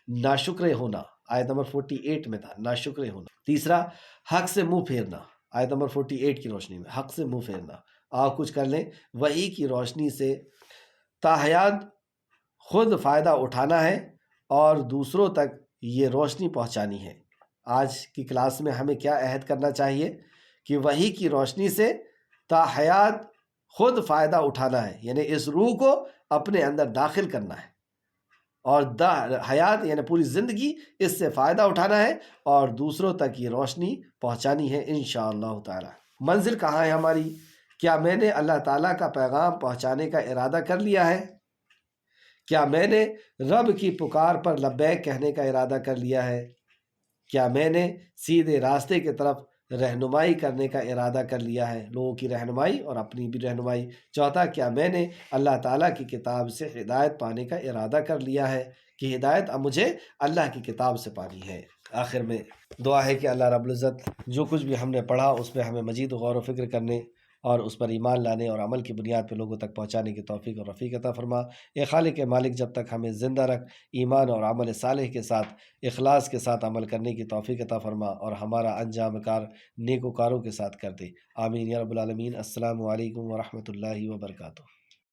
Speaker 1: ناشکر ہونا، آیت نمبر 48 میں تھا، ناشکر ہونا۔ تیسرا، حق سے منہ پھیرنا، آیت نمبر 48 کی روشنی میں، حق سے منہ پھیرنا۔ آپ کچھ کر لیں، وہی کی روشنی سے تاحیات خود فائدہ اٹھانا ہے اور دوسروں تک یہ روشنی پہنچانی ہے۔ آج کی کلاس میں ہمیں کیا عہد کرنا چاہیے کہ وحی کی روشنی سے تاحیات خود فائدہ اٹھانا ہے، یعنی اس روح کو اپنے اندر داخل کرنا ہے اور حیات یعنی پوری زندگی اس سے فائدہ اٹھانا ہے اور دوسروں تک یہ روشنی پہنچانی ہے انشاءاللہ تعالی۔ منزل کہاں ہے ہماری؟ کیا میں نے اللہ تعالیٰ کا پیغام پہنچانے کا ارادہ کر لیا ہے؟ کیا میں نے رب کی پکار پر لبیک کہنے کا ارادہ کر لیا ہے؟ کیا میں نے سیدھے راستے کی طرف رہنمائی کرنے کا ارادہ کر لیا ہے، لوگوں کی رہنمائی اور اپنی بھی رہنمائی؟ چوتھا، کیا میں نے اللہ تعالیٰ کی کتاب سے ہدایت پانے کا ارادہ کر لیا ہے کہ ہدایت اب مجھے اللہ کی کتاب سے پانی ہے؟ آخر میں دعا ہے کہ اللہ رب العزت جو کچھ بھی ہم نے پڑھا اس پہ ہمیں مزید غور و فکر کرنے اور اس پر ایمان لانے اور عمل کی بنیاد پہ لوگوں تک پہنچانے کی توفیق اور رفیق عطا فرما۔ اے خالق مالک، جب تک ہمیں زندہ رکھ، ایمان اور عمل صالح کے ساتھ اخلاص کے ساتھ عمل کرنے کی توفیق عطا فرما اور ہمارا انجام کار نیک وکاروں کے ساتھ کر دے، آمین یا رب العالمین۔ السلام علیکم ورحمۃ اللہ وبرکاتہ۔